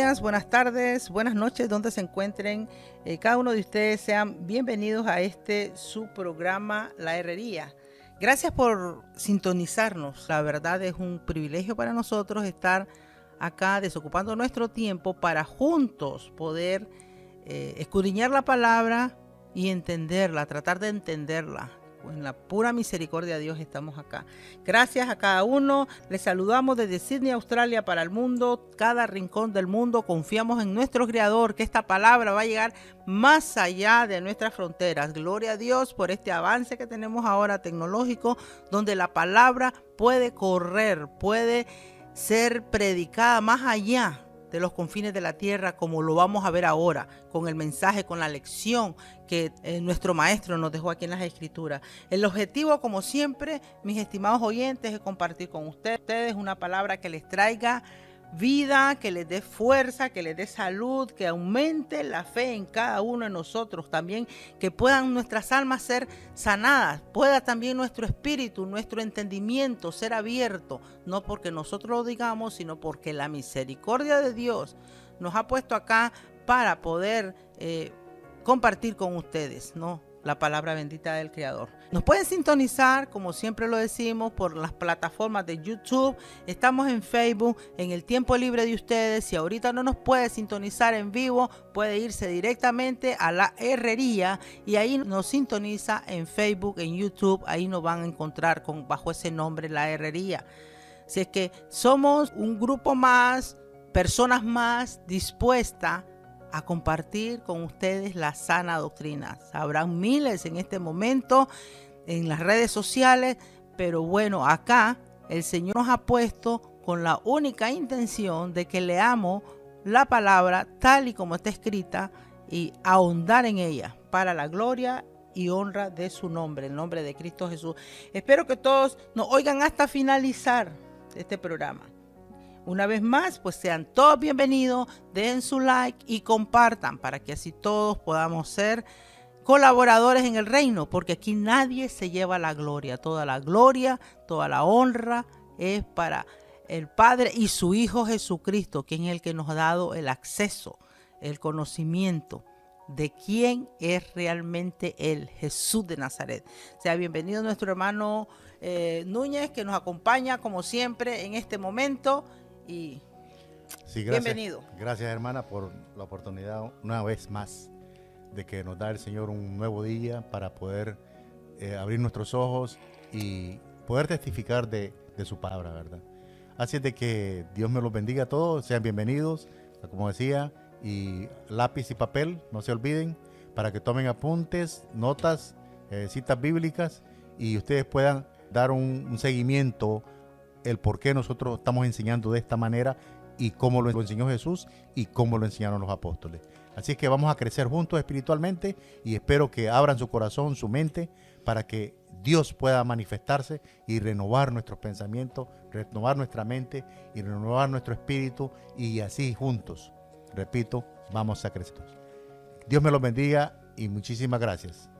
días, buenas tardes, buenas noches, donde se encuentren. Cada uno de ustedes sean bienvenidos a su programa La Herrería. Gracias por sintonizarnos. La verdad es un privilegio para nosotros estar acá desocupando nuestro tiempo para juntos poder escudriñar la palabra y entenderla, tratar de entenderla. En la pura misericordia de Dios estamos acá. Gracias a cada uno. Les saludamos desde Sydney, Australia, para el mundo, cada rincón del mundo. Confiamos en nuestro Creador, que esta palabra va a llegar más allá de nuestras fronteras. Gloria a Dios por este avance que tenemos ahora tecnológico, donde la palabra puede correr, puede ser predicada más allá de los confines de la tierra, como lo vamos a ver ahora, con el mensaje, con la lección que nuestro maestro nos dejó aquí en las Escrituras. El objetivo, como siempre, mis estimados oyentes, es compartir con ustedes una palabra que les traiga vida, que les dé fuerza, que les dé salud, que aumente la fe en cada uno de nosotros, también que puedan nuestras almas ser sanadas, pueda también nuestro espíritu, nuestro entendimiento ser abierto, no porque nosotros lo digamos, sino porque la misericordia de Dios nos ha puesto acá para poder compartir con ustedes, ¿no?, la palabra bendita del Creador. Nos pueden sintonizar, como siempre lo decimos, por las plataformas de YouTube. Estamos en Facebook, en el tiempo libre de ustedes. Si ahorita no nos puede sintonizar en vivo, puede irse directamente a La Herrería y ahí nos sintoniza en Facebook, en YouTube. Ahí nos van a encontrar bajo ese nombre, La Herrería. Si es que somos un grupo más, personas más dispuestas a compartir con ustedes la sana doctrina. Habrán miles en este momento en las redes sociales, pero bueno, acá el Señor nos ha puesto con la única intención de que leamos la palabra tal y como está escrita y ahondar en ella para la gloria y honra de su nombre, el nombre de Cristo Jesús. Espero que todos nos oigan hasta finalizar este programa. Una vez más, pues sean todos bienvenidos, den su like y compartan para que así todos podamos ser colaboradores en el reino, porque aquí nadie se lleva la gloria, toda la honra es para el Padre y su Hijo Jesucristo, quien es el que nos ha dado el acceso, el conocimiento de quién es realmente Él, Jesús de Nazaret. Sea bienvenido nuestro hermano Núñez, que nos acompaña como siempre en este momento. Y sí, gracias, bienvenido. Gracias, hermana, por la oportunidad una vez más de que nos da el Señor un nuevo día para poder abrir nuestros ojos y poder testificar de su palabra, ¿verdad? Así es de que Dios me los bendiga a todos, sean bienvenidos, como decía, y lápiz y papel, no se olviden, para que tomen apuntes, notas, citas bíblicas y ustedes puedan dar un seguimiento el por qué nosotros estamos enseñando de esta manera y cómo lo enseñó Jesús y cómo lo enseñaron los apóstoles. Así es que vamos a crecer juntos espiritualmente y espero que abran su corazón, su mente, para que Dios pueda manifestarse y renovar nuestros pensamientos, renovar nuestra mente y renovar nuestro espíritu, y así juntos, repito, vamos a crecer. Dios me los bendiga y muchísimas gracias.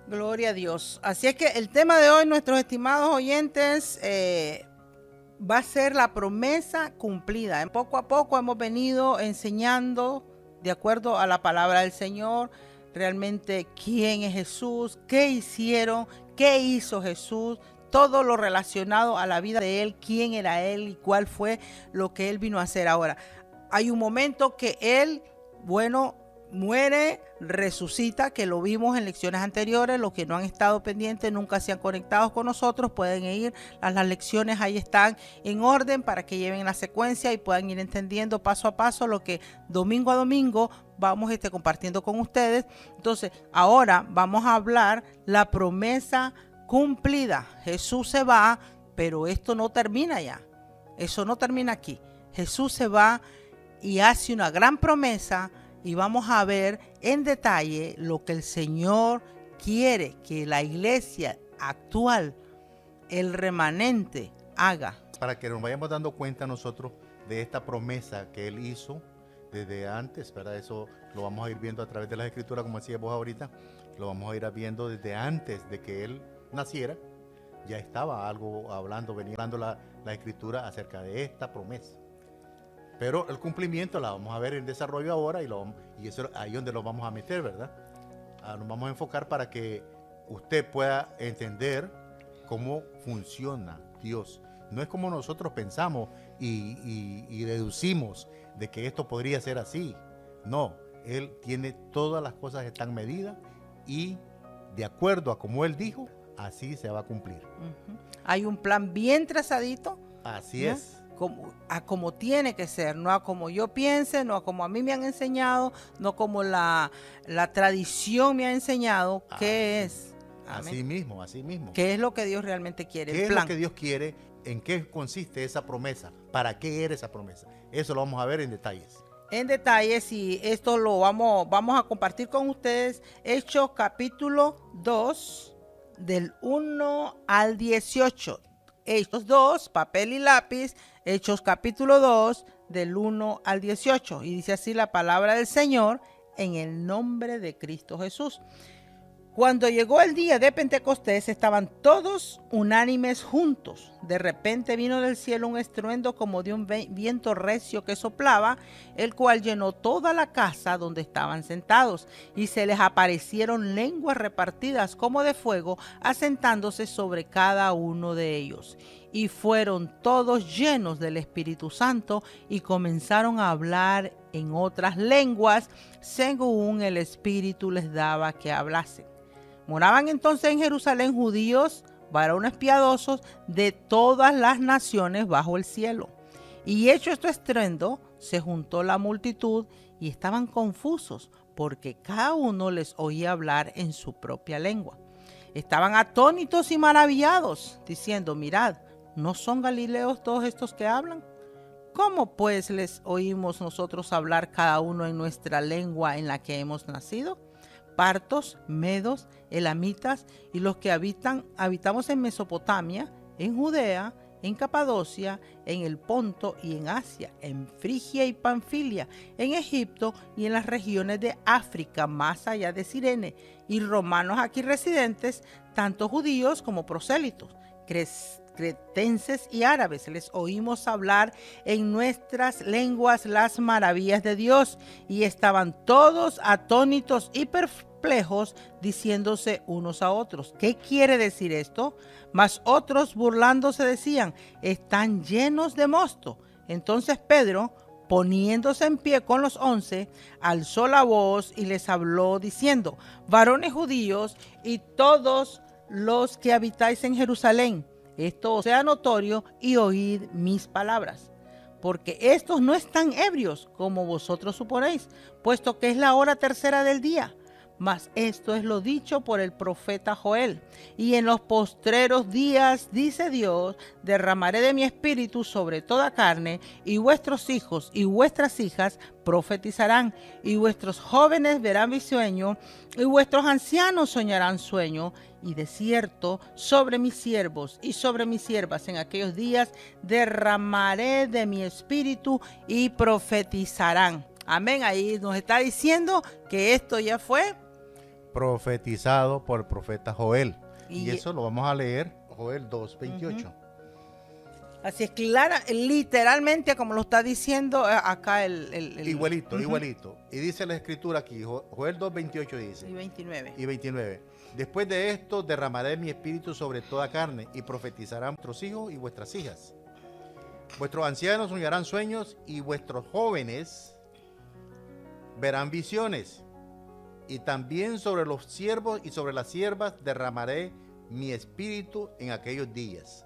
Gloria a Dios. Así es que el tema de hoy, nuestros estimados oyentes, va a ser la promesa cumplida. Poco a poco hemos venido enseñando, de acuerdo a la palabra del Señor, realmente quién es Jesús, qué hicieron, qué hizo Jesús, todo lo relacionado a la vida de Él, quién era Él y cuál fue lo que Él vino a hacer. Ahora, hay un momento que Él, muere, resucita, que lo vimos en lecciones anteriores. Los que no han estado pendientes, nunca se han conectado con nosotros, pueden ir a las lecciones, ahí están en orden para que lleven la secuencia y puedan ir entendiendo paso a paso lo que domingo a domingo vamos compartiendo con ustedes. Entonces, ahora vamos a hablar la promesa cumplida. Jesús se va, pero esto no termina ya. Eso no termina aquí. Jesús se va y hace una gran promesa. Y vamos a ver en detalle lo que el Señor quiere que la iglesia actual, el remanente, haga. Para que nos vayamos dando cuenta nosotros de esta promesa que Él hizo desde antes, ¿verdad? Eso lo vamos a ir viendo a través de las Escrituras, como decías vos ahorita, lo vamos a ir viendo desde antes de que Él naciera. Ya estaba venía hablando la Escritura acerca de esta promesa. Pero el cumplimiento la vamos a ver en desarrollo ahora y eso ahí es donde lo vamos a meter, ¿verdad? Nos vamos a enfocar para que usted pueda entender cómo funciona Dios. No es como nosotros pensamos y deducimos de que esto podría ser así. No, Él tiene todas las cosas están medidas y de acuerdo a como Él dijo, así se va a cumplir. Hay un plan bien trazadito. Así ¿no? es. Como tiene que ser, no a como yo piense, no a como a mí me han enseñado, no como la tradición me ha enseñado. ¿Qué es? Amén. Así mismo. ¿Qué es lo que Dios realmente quiere? ¿Qué es lo que Dios quiere? ¿En qué consiste esa promesa? ¿Para qué era esa promesa? Eso lo vamos a ver en detalles. En detalles, y esto lo vamos a compartir con ustedes. Hechos capítulo 2, del 1 al 18. Hechos 2, papel y lápiz. Hechos capítulo 2, del 1 al 18. Y dice así la palabra del Señor en el nombre de Cristo Jesús. Cuando llegó el día de Pentecostés, estaban todos unánimes juntos. De repente vino del cielo un estruendo como de un viento recio que soplaba, el cual llenó toda la casa donde estaban sentados, y se les aparecieron lenguas repartidas como de fuego, asentándose sobre cada uno de ellos. Y fueron todos llenos del Espíritu Santo y comenzaron a hablar en otras lenguas, según el Espíritu les daba que hablasen. Moraban entonces en Jerusalén judíos, varones piadosos de todas las naciones bajo el cielo. Y hecho este estruendo, se juntó la multitud y estaban confusos, porque cada uno les oía hablar en su propia lengua. Estaban atónitos y maravillados, diciendo: mirad, ¿no son galileos todos estos que hablan? ¿Cómo pues les oímos nosotros hablar cada uno en nuestra lengua en la que hemos nacido? Partos, medos, elamitas y los que habitamos en Mesopotamia, en Judea, en Capadocia, en el Ponto y en Asia, en Frigia y Panfilia, en Egipto y en las regiones de África, más allá de Cirene, y romanos aquí residentes, tanto judíos como prosélitos, cretenses y árabes. Les oímos hablar en nuestras lenguas las maravillas de Dios, y estaban todos atónitos y perplejos, diciéndose unos a otros: ¿qué quiere decir esto? Mas otros, burlándose, decían: están llenos de mosto. Entonces Pedro, poniéndose en pie con los 11, alzó la voz y les habló diciendo: varones judíos y todos los que habitáis en Jerusalén, esto sea notorio y oíd mis palabras, porque estos no están ebrios como vosotros suponéis, puesto que es la hora tercera del día. Mas esto es lo dicho por el profeta Joel: y en los postreros días, dice Dios, derramaré de mi espíritu sobre toda carne, y vuestros hijos y vuestras hijas profetizarán, y vuestros jóvenes verán sueño, y vuestros ancianos soñarán sueño. Y de cierto, sobre mis siervos y sobre mis siervas en aquellos días derramaré de mi espíritu y profetizarán. Amén. Ahí nos está diciendo que esto ya fue profetizado por el profeta Joel. Y eso lo vamos a leer, Joel 2:28. Así es, clara, literalmente como lo está diciendo acá igualito. Y dice la escritura aquí, Joel 2:28 dice. Y 29. Después de esto derramaré mi espíritu sobre toda carne, y profetizarán vuestros hijos y vuestras hijas. Vuestros ancianos soñarán sueños, y vuestros jóvenes verán visiones. Y también sobre los siervos y sobre las siervas derramaré mi espíritu en aquellos días.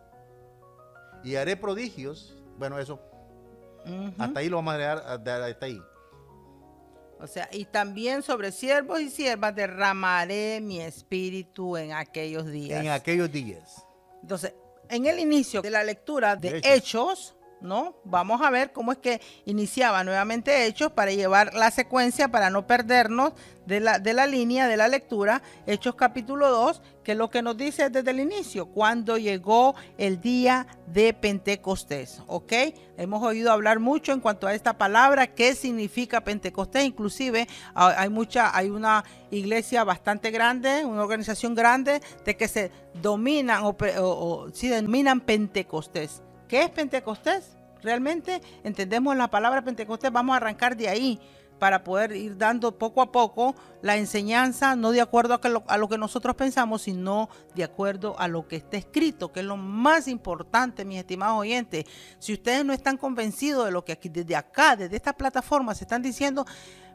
Y haré prodigios. Bueno, eso. Hasta ahí lo vamos a dejar, hasta ahí. O sea, y también sobre siervos y siervas derramaré mi espíritu en aquellos días. En aquellos días. Entonces, en el inicio de la lectura de Hechos, ¿no? Vamos a ver cómo es que iniciaba nuevamente Hechos para llevar la secuencia, para no perdernos de la línea de la lectura. Hechos capítulo 2, que es lo que nos dice desde el inicio, cuando llegó el día de Pentecostés, ¿ok? Hemos oído hablar mucho en cuanto a esta palabra, qué significa Pentecostés. Inclusive hay una iglesia bastante grande, una organización grande, de que se dominan o se denominan Pentecostés. ¿Qué es Pentecostés? realmente entendemos la palabra Pentecostés, vamos a arrancar de ahí para poder ir dando poco a poco la enseñanza, no de acuerdo a lo que nosotros pensamos, sino de acuerdo a lo que está escrito, que es lo más importante, mis estimados oyentes. Si ustedes no están convencidos de lo que aquí, desde acá, desde esta plataforma se están diciendo,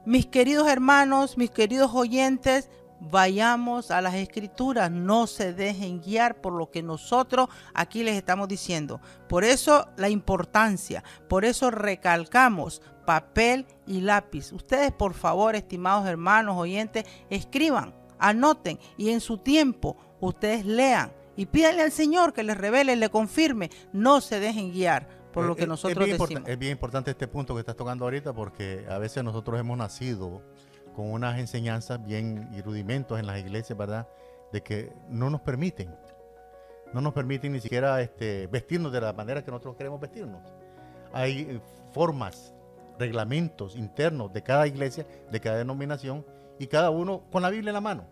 mis queridos hermanos, mis queridos oyentes, vayamos a las escrituras, no se dejen guiar por lo que nosotros aquí les estamos diciendo. Por eso la importancia, por eso recalcamos papel y lápiz. Ustedes, por favor, estimados hermanos, oyentes, escriban, anoten y en su tiempo ustedes lean y pídanle al Señor que les revele, le confirme, no se dejen guiar por lo que nosotros decimos. Es bien importante este punto que estás tocando ahorita, porque a veces nosotros hemos nacido con unas enseñanzas bien y rudimentos en las iglesias, ¿verdad? De que no nos permiten ni siquiera vestirnos de la manera que nosotros queremos vestirnos. Hay formas, reglamentos internos de cada iglesia, de cada denominación, y cada uno con la Biblia en la mano,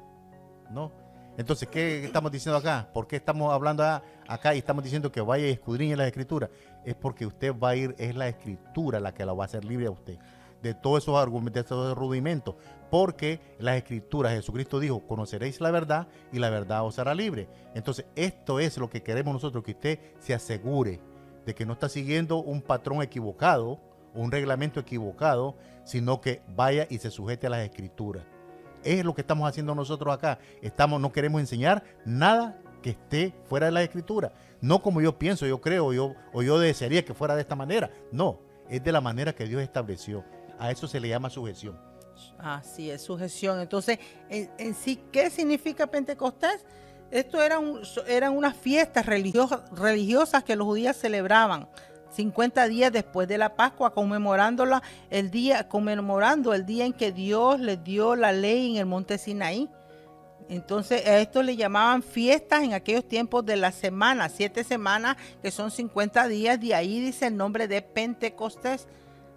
¿no? Entonces, ¿qué estamos diciendo acá? ¿Por qué estamos hablando acá y estamos diciendo que vaya y escudriñe las escrituras? Es porque usted va a ir, es la escritura la que la va a hacer libre a usted de todos esos argumentos, de esos rudimentos, porque las escrituras, Jesucristo dijo, conoceréis la verdad y la verdad os hará libre. Entonces, esto es lo que queremos nosotros, que usted se asegure de que no está siguiendo un patrón equivocado, un reglamento equivocado, sino que vaya y se sujete a las escrituras. Es lo que estamos haciendo nosotros acá. No queremos enseñar nada que esté fuera de la escritura. No como yo pienso, yo creo, o yo desearía que fuera de esta manera. No, es de la manera que Dios estableció. A eso se le llama sujeción. Así es, sujeción. Entonces, en sí, ¿qué significa Pentecostés? Esto eran unas fiestas religiosas que los judíos celebraban 50 días después de la Pascua, conmemorando el día en que Dios les dio la ley en el monte Sinaí. Entonces, a esto le llamaban fiestas en aquellos tiempos de la semana, 7 semanas, que son 50 días. De ahí dice el nombre de Pentecostés.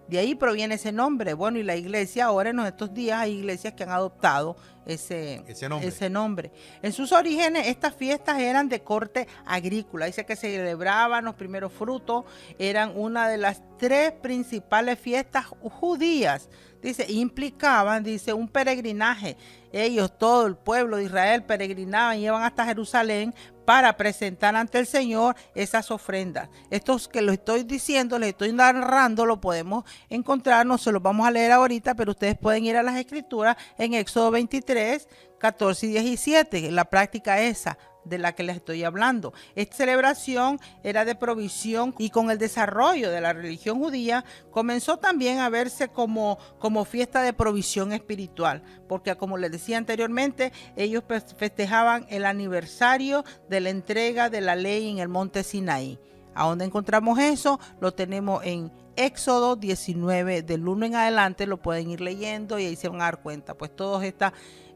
De ahí proviene ese nombre. Bueno, y la iglesia ahora en estos días hay iglesias que han adoptado ese nombre. En sus orígenes, estas fiestas eran de corte agrícola. Dice que se celebraban los primeros frutos. Eran una de las 3 principales fiestas judías. Dice, implicaban, un peregrinaje. Ellos, todo el pueblo de Israel, peregrinaban y iban hasta Jerusalén para presentar ante el Señor esas ofrendas. Estos que lo estoy diciendo, les estoy narrando, lo podemos encontrar, no se los vamos a leer ahorita, pero ustedes pueden ir a las escrituras en Éxodo 23, 14 y 17, la práctica esa de la que les estoy hablando. Esta celebración era de provisión y con el desarrollo de la religión judía comenzó también a verse como fiesta de provisión espiritual, porque como les decía anteriormente, ellos festejaban el aniversario de la entrega de la ley en el monte Sinaí. ¿A dónde encontramos eso? Lo tenemos en Éxodo 19, del 1 en adelante, lo pueden ir leyendo y ahí se van a dar cuenta. Pues todas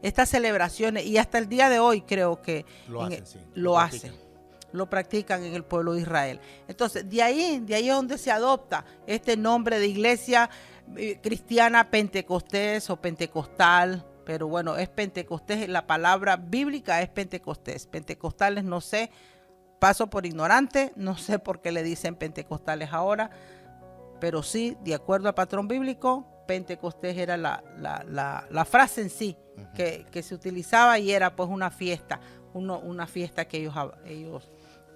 estas celebraciones, y hasta el día de hoy creo que lo practican en el pueblo de Israel. Entonces, de ahí es donde se adopta este nombre de iglesia cristiana Pentecostés o pentecostal. Pero bueno, es Pentecostés, la palabra bíblica es Pentecostés. Pentecostales no sé, paso por ignorante, no sé por qué le dicen pentecostales ahora, pero sí, de acuerdo al patrón bíblico, Pentecostés era la frase en sí que se utilizaba y era pues una fiesta, una fiesta que ellos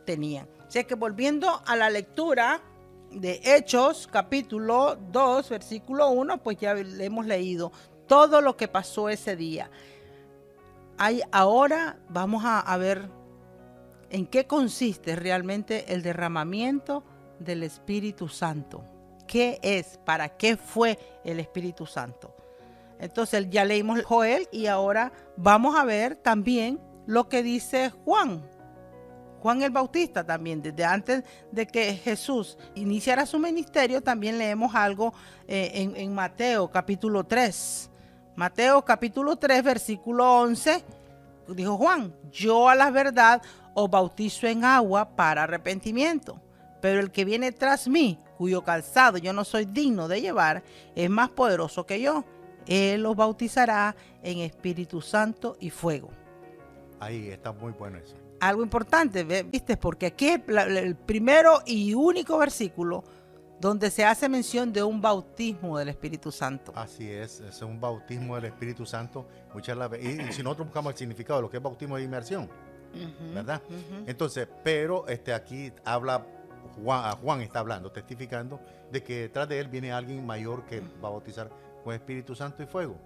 tenían. Así que volviendo a la lectura de Hechos, capítulo 2, versículo 1, pues ya le hemos leído todo lo que pasó ese día. Ahora vamos a ver en qué consiste realmente el derramamiento del Espíritu Santo. ¿Qué es? ¿Para qué fue el Espíritu Santo? Entonces ya leímos Joel y ahora vamos a ver también lo que dice Juan el Bautista también. Desde antes de que Jesús iniciara su ministerio, también leemos algo en Mateo capítulo 3. Mateo capítulo 3, versículo 11, dijo Juan, yo a la verdad os bautizo en agua para arrepentimiento, pero el que viene tras mí, cuyo calzado yo no soy digno de llevar, es más poderoso que yo. Él los bautizará en Espíritu Santo y fuego. Ahí está muy bueno eso. Algo importante, ¿viste? Porque aquí es el primero y único versículo donde se hace mención de un bautismo del Espíritu Santo. Así es un bautismo del Espíritu Santo. Y si nosotros buscamos el significado de lo que es bautismo de inmersión, ¿verdad? Entonces, pero aquí habla Juan está hablando, testificando de que detrás de él viene alguien mayor que va a bautizar con Espíritu Santo y fuego.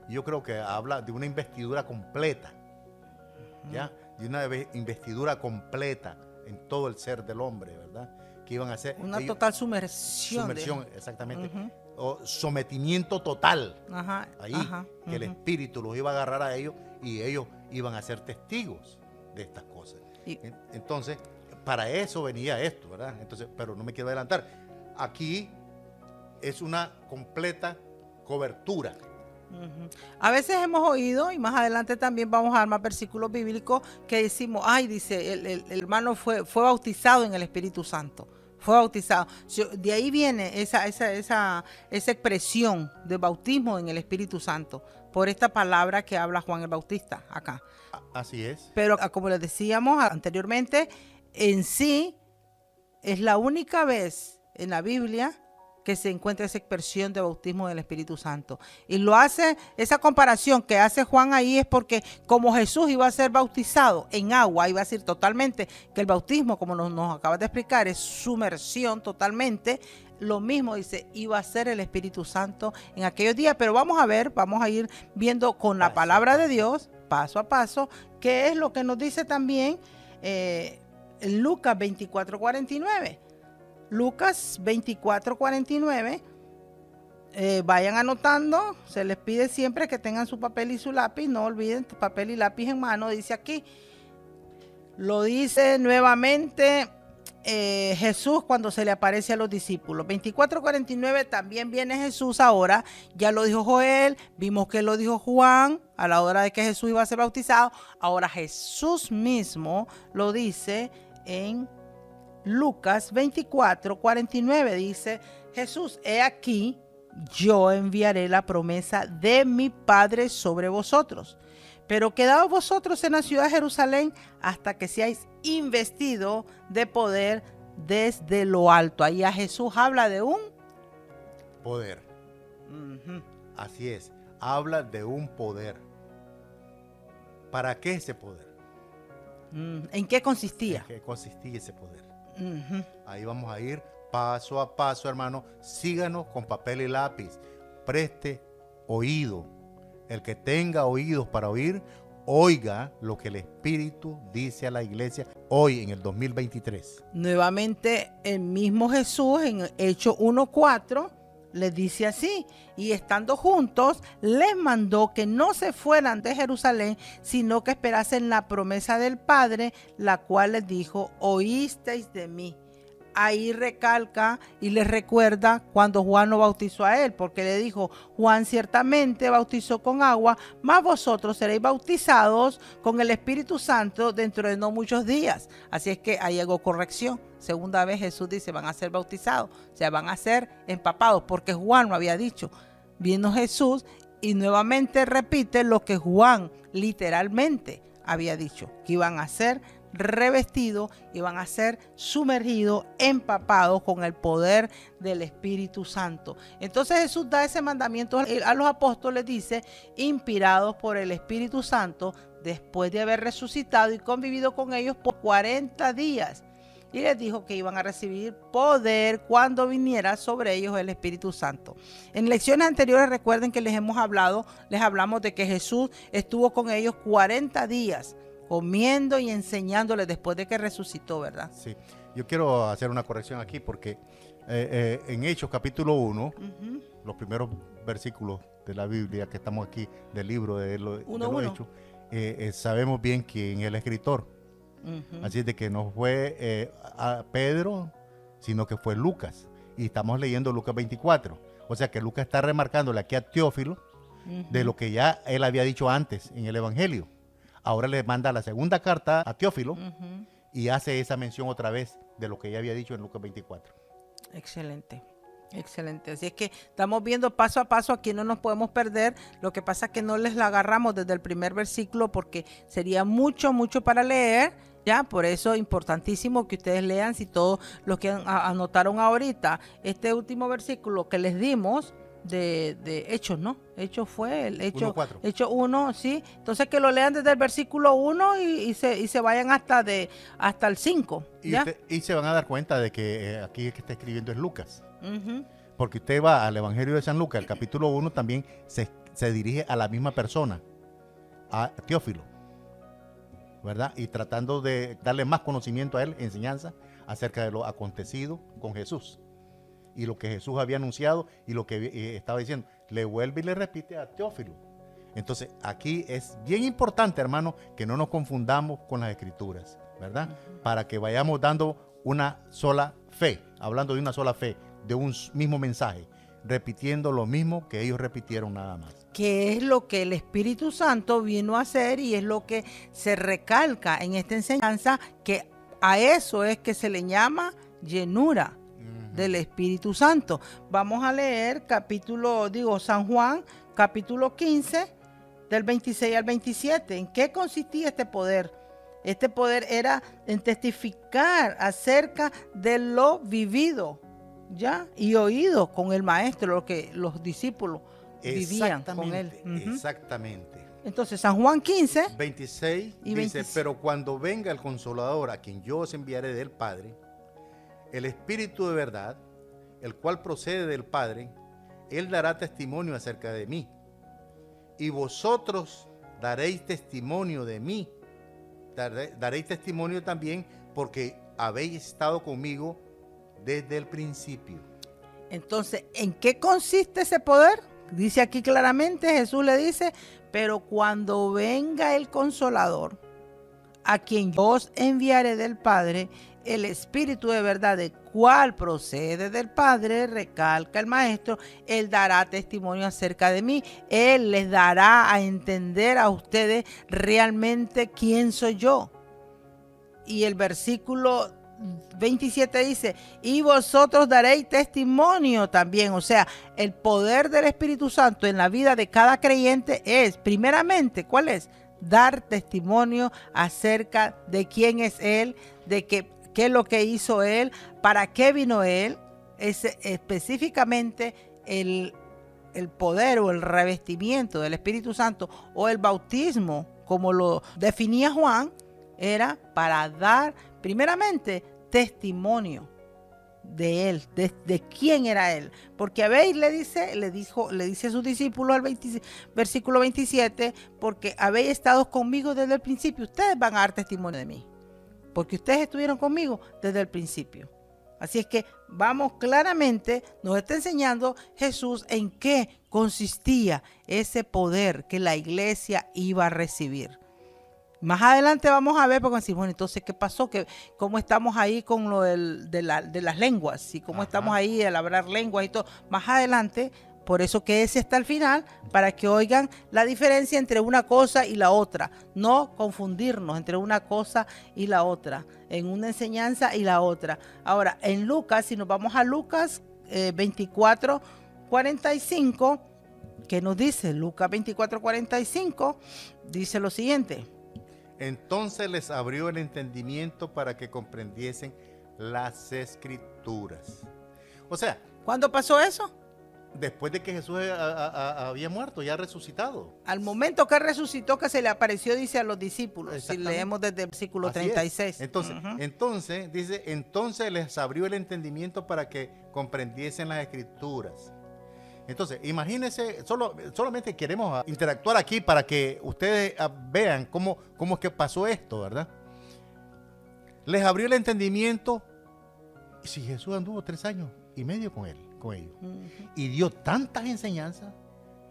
Y yo creo que habla de una investidura completa, ¿ya? De una investidura completa en todo el ser del hombre, ¿verdad? Que iban a hacer una total sumersión. Exactamente. O sometimiento total. Que el Espíritu los iba a agarrar a ellos y ellos iban a ser testigos de estas cosas. Entonces, para eso venía esto, ¿verdad? Entonces, pero no me quiero adelantar. Aquí es una completa cobertura. A veces hemos oído, y más adelante también vamos a dar más versículos bíblicos que decimos, dice, el hermano fue bautizado en el Espíritu Santo. Fue bautizado. De ahí viene esa expresión de bautismo en el Espíritu Santo, por esta palabra que habla Juan el Bautista acá. Así es. Pero como les decíamos anteriormente, en sí es la única vez en la Biblia que se encuentra esa expresión de bautismo del Espíritu Santo. Y lo hace, esa comparación que hace Juan ahí es porque como Jesús iba a ser bautizado en agua, iba a decir totalmente que el bautismo, como nos acabas de explicar, es sumersión totalmente. Lo mismo dice, iba a ser el Espíritu Santo en aquellos días. Pero vamos a ir viendo con la palabra de Dios, paso a paso, qué es lo que nos dice también en Lucas 24:49. Lucas 24:49, vayan anotando, se les pide siempre que tengan su papel y su lápiz, no olviden papel y lápiz en mano, dice aquí, lo dice nuevamente Jesús cuando se le aparece a los discípulos. 24:49 también viene Jesús ahora, ya lo dijo Joel, vimos que lo dijo Juan a la hora de que Jesús iba a ser bautizado, ahora Jesús mismo lo dice en Lucas 24:49, dice Jesús, he aquí, yo enviaré la promesa de mi Padre sobre vosotros, pero quedaos vosotros en la ciudad de Jerusalén hasta que seáis investidos de poder desde lo alto. Ahí a Jesús habla de un poder. Así es, habla de un poder. ¿Para qué ese poder? ¿En qué consistía? ¿En qué consistía ese poder? Ahí vamos a ir paso a paso, hermano. Síganos con papel y lápiz. Preste oído. El que tenga oídos para oír, oiga lo que el Espíritu dice a la iglesia hoy en el 2023. Nuevamente el mismo Jesús en Hechos 1:4 les dice así: y estando juntos les mandó que no se fueran de Jerusalén, sino que esperasen la promesa del Padre, la cual les dijo: oísteis de mí. Ahí recalca y les recuerda cuando Juan lo bautizó a él, porque le dijo: Juan ciertamente bautizó con agua, mas vosotros seréis bautizados con el Espíritu Santo dentro de no muchos días. Así es que ahí llegó corrección. Segunda vez Jesús dice: van a ser bautizados, o sea, van a ser empapados, porque Juan lo había dicho. Vino Jesús y nuevamente repite lo que Juan literalmente había dicho, que iban a ser revestidos, iban a ser sumergidos, empapados con el poder del Espíritu Santo. Entonces Jesús da ese mandamiento a los apóstoles, dice: inspirados por el Espíritu Santo, después de haber resucitado y convivido con ellos por 40 días. Y les dijo que iban a recibir poder cuando viniera sobre ellos el Espíritu Santo. En lecciones anteriores, recuerden que les hablamos de que Jesús estuvo con ellos 40 días, comiendo y enseñándoles después de que resucitó, ¿verdad? Sí, yo quiero hacer una corrección aquí porque en Hechos capítulo 1, los primeros versículos de la Biblia que estamos aquí, del libro de los Hechos, sabemos bien quién es el escritor. Así es de que no fue a Pedro, sino que fue Lucas. Y estamos leyendo Lucas 24. O sea que Lucas está remarcándole aquí a Teófilo de lo que ya él había dicho antes en el Evangelio. Ahora le manda la segunda carta a Teófilo y hace esa mención otra vez de lo que ya había dicho en Lucas 24. Excelente. Excelente, así es que estamos viendo paso a paso, aquí no nos podemos perder. Lo que pasa es que no les la agarramos desde el primer versículo porque sería mucho para leer Ya, por eso es importantísimo que ustedes lean, si todos los que anotaron ahorita, este último versículo que les dimos de Hechos, ¿no? Hechos fue el Hecho 1, sí. Entonces que lo lean desde el versículo 1 y se vayan hasta el 5. Y se van a dar cuenta de que aquí el que está escribiendo es Lucas. Porque usted va al Evangelio de San Lucas, el capítulo 1 también se dirige a la misma persona, a Teófilo, ¿verdad? Y tratando de darle más conocimiento a él, enseñanza acerca de lo acontecido con Jesús y lo que Jesús había anunciado y lo que estaba diciendo. Le vuelve y le repite a Teófilo. Entonces aquí es bien importante, hermano, que no nos confundamos con las escrituras, ¿verdad? Para que vayamos dando una sola fe, hablando de una sola fe, de un mismo mensaje, repitiendo lo mismo que ellos repitieron nada más. Que es lo que el Espíritu Santo vino a hacer y es lo que se recalca en esta enseñanza, que a eso es que se le llama llenura del Espíritu Santo. Vamos a leer San Juan, capítulo 15, del 26 al 27. ¿En qué consistía este poder? Este poder era en testificar acerca de lo vivido, ¿ya? Y oído con el maestro, lo que los discípulos vivían con él. Exactamente. Entonces, San Juan 15, 26 y dice, 26. Pero cuando venga el Consolador, a quien yo os enviaré del Padre, el Espíritu de verdad, el cual procede del Padre, Él dará testimonio acerca de mí. Y vosotros daréis testimonio de mí. Daréis testimonio también porque habéis estado conmigo desde el principio. Entonces, ¿en qué consiste ese poder? Dice aquí claramente, Jesús le dice, pero cuando venga el Consolador, a quien yo os enviaré del Padre, el Espíritu de verdad, el cual procede del Padre, recalca el maestro, Él dará testimonio acerca de mí. Él les dará a entender a ustedes realmente quién soy yo. Y el versículo 27 dice, y vosotros daréis testimonio también. O sea, el poder del Espíritu Santo en la vida de cada creyente es, primeramente, ¿cuál es? Dar testimonio acerca de quién es Él, de qué es lo que hizo Él, para qué vino Él. Es específicamente el poder o el revestimiento del Espíritu Santo o el bautismo, como lo definía Juan, era para dar primeramente testimonio de Él, de quién era Él. Porque habéis, le dice a sus discípulos al versículo 27, porque habéis estado conmigo desde el principio, ustedes van a dar testimonio de mí, porque ustedes estuvieron conmigo desde el principio. Así es que vamos claramente, nos está enseñando Jesús en qué consistía ese poder que la iglesia iba a recibir. Más adelante vamos a ver, porque decimos, bueno, entonces, ¿qué pasó? ¿Cómo estamos ahí con lo de las lenguas? ¿Y cómo estamos ahí al hablar lenguas y todo? Más adelante, por eso que ese está al final, para que oigan la diferencia entre una cosa y la otra. No confundirnos entre una cosa y la otra, en una enseñanza y la otra. Ahora, en Lucas, si nos vamos a Lucas 24, 45, ¿qué nos dice? Lucas 24, 45, dice lo siguiente. Entonces les abrió el entendimiento para que comprendiesen las Escrituras. O sea, ¿cuándo pasó eso? Después de que Jesús había muerto, ya resucitado. Al momento que resucitó, que se le apareció, dice a los discípulos, si leemos desde el versículo 36. Entonces, dice, entonces les abrió el entendimiento para que comprendiesen las Escrituras. Entonces, imagínense, solamente queremos interactuar aquí para que ustedes vean cómo es que pasó esto, ¿verdad? Les abrió el entendimiento. Si Jesús anduvo 3 años y medio con ellos, y dio tantas enseñanzas,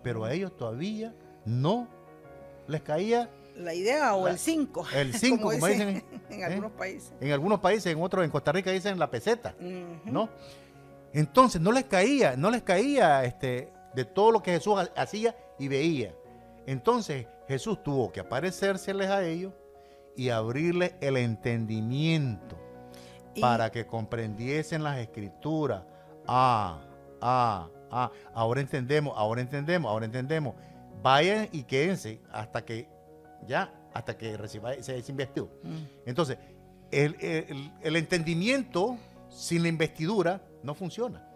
pero a ellos todavía no les caía la idea o el 5. El 5, como dicen en algunos países. En algunos países, en otros, en Costa Rica dicen la peseta, ¿no? Entonces no les caía de todo lo que Jesús hacía y veía. Entonces Jesús tuvo que aparecérseles a ellos y abrirles el entendimiento para que comprendiesen las Escrituras. Ahora entendemos. Vayan y quédense hasta que ya hasta que sea investido. Entonces, el entendimiento sin la investidura no funciona.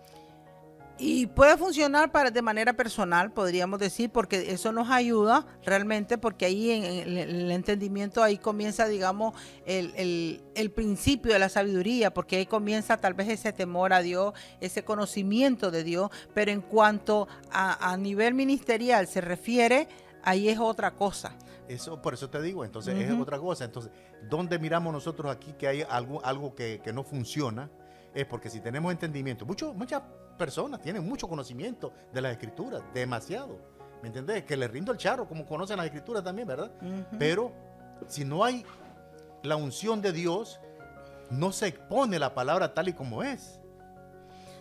Y puede funcionar de manera personal, podríamos decir, porque eso nos ayuda realmente, porque ahí en el entendimiento, ahí comienza, digamos, el principio de la sabiduría, porque ahí comienza tal vez ese temor a Dios, ese conocimiento de Dios, pero en cuanto a nivel ministerial se refiere, ahí es otra cosa. Eso, por eso te digo, entonces es otra cosa. Entonces, ¿dónde miramos nosotros aquí que hay algo que no funciona? Es porque si tenemos entendimiento, muchas personas tienen mucho conocimiento de las escrituras, demasiado, ¿me entendés? Que le rindo el charro, como conocen las escrituras también, ¿verdad? Pero si no hay la unción de Dios, no se expone la palabra tal y como es.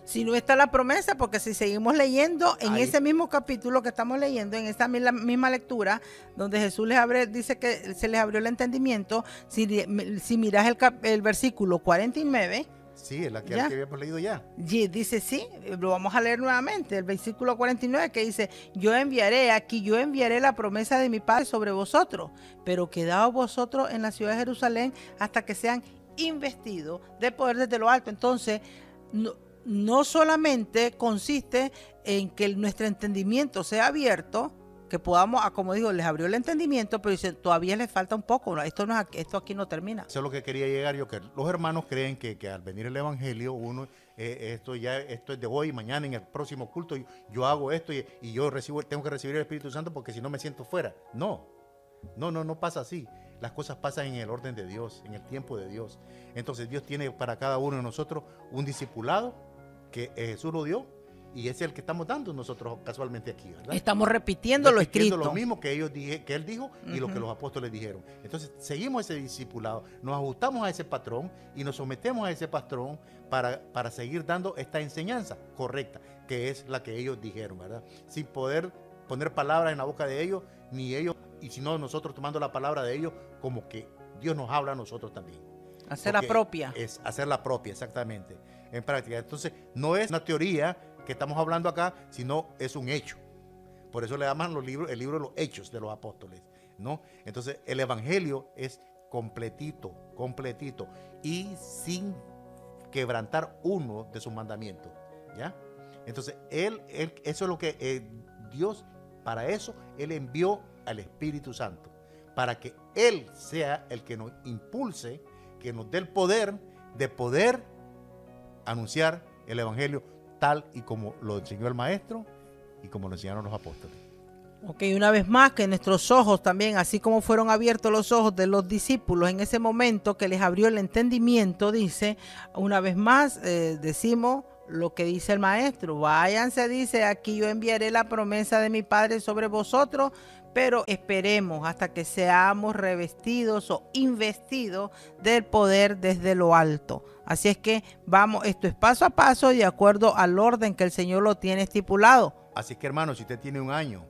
Si no está la promesa, porque si seguimos leyendo en ese mismo capítulo que estamos leyendo, en esa misma lectura, donde Jesús dice que se les abrió el entendimiento, si miras el versículo 49, sí, es la que habíamos leído ya. Dice, sí, lo vamos a leer nuevamente, el versículo 49 que dice, yo enviaré la promesa de mi Padre sobre vosotros, pero quedaos vosotros en la ciudad de Jerusalén hasta que sean investidos de poder desde lo alto. Entonces, no solamente consiste en que nuestro entendimiento sea abierto, que podamos, como digo, les abrió el entendimiento, pero dice, todavía les falta un poco, esto aquí no termina. Eso es lo que quería llegar yo, que los hermanos creen que al venir el evangelio, esto es de hoy, mañana, en el próximo culto, yo hago esto y yo tengo que recibir el Espíritu Santo porque si no me siento fuera. No pasa así. Las cosas pasan en el orden de Dios, en el tiempo de Dios. Entonces Dios tiene para cada uno de nosotros un discipulado que Jesús lo dio, y es el que estamos dando nosotros casualmente aquí, ¿verdad? Estamos repitiendo lo escrito. Lo mismo que él dijo y lo que los apóstoles dijeron. Entonces, seguimos ese discipulado, nos ajustamos a ese patrón y nos sometemos a ese patrón para seguir dando esta enseñanza correcta, que es la que ellos dijeron, ¿verdad? Sin poder poner palabras en la boca de ellos, ni ellos, y sino nosotros tomando la palabra de ellos como que Dios nos habla a nosotros también. Hacerla propia. Es hacerla propia, exactamente, en práctica. Entonces, no es una teoría que estamos hablando acá, sino es un hecho. Por eso le llaman el libro de los hechos de los apóstoles, ¿no? Entonces, el evangelio es completito, y sin quebrantar uno de sus mandamientos, ¿ya? Entonces, eso es lo que Dios, para eso, Él envió al Espíritu Santo, para que Él sea el que nos impulse, que nos dé el poder de poder anunciar el evangelio tal y como lo enseñó el maestro y como lo enseñaron los apóstoles. Ok, una vez más, que nuestros ojos también, así como fueron abiertos los ojos de los discípulos en ese momento que les abrió el entendimiento, dice, una vez más, decimos lo que dice el maestro, váyanse, dice, aquí yo enviaré la promesa de mi Padre sobre vosotros, pero esperemos hasta que seamos revestidos o investidos del poder desde lo alto. Así es que vamos, esto es paso a paso y de acuerdo al orden que el Señor lo tiene estipulado. Así que, hermano, si usted tiene un año,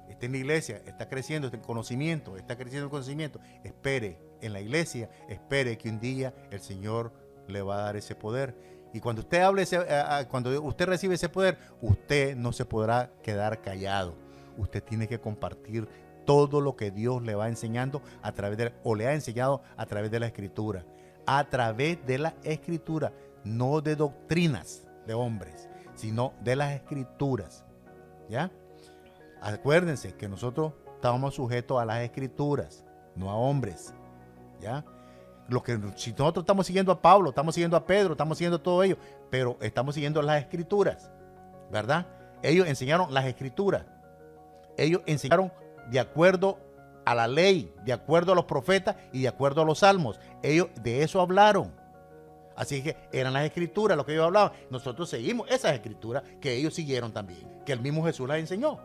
está en la iglesia, está creciendo el conocimiento, espere en la iglesia, espere que un día el Señor le va a dar ese poder. Y cuando usted recibe ese poder, usted no se podrá quedar callado. Usted tiene que compartir todo lo que Dios le va enseñando le ha enseñado a través de la Escritura. A través de la Escritura, no de doctrinas de hombres, sino de las Escrituras. ¿Ya? Acuérdense que nosotros estamos sujetos a las Escrituras, no a hombres. ¿Ya? Si nosotros estamos siguiendo a Pablo, estamos siguiendo a Pedro, estamos siguiendo a todo ello, pero estamos siguiendo las Escrituras, ¿verdad? Ellos enseñaron las Escrituras. Ellos enseñaron de acuerdo a la ley, de acuerdo a los profetas y de acuerdo a los salmos. Ellos de eso hablaron. Así que eran las Escrituras lo que ellos hablaban. Nosotros seguimos esas Escrituras que ellos siguieron también, que el mismo Jesús las enseñó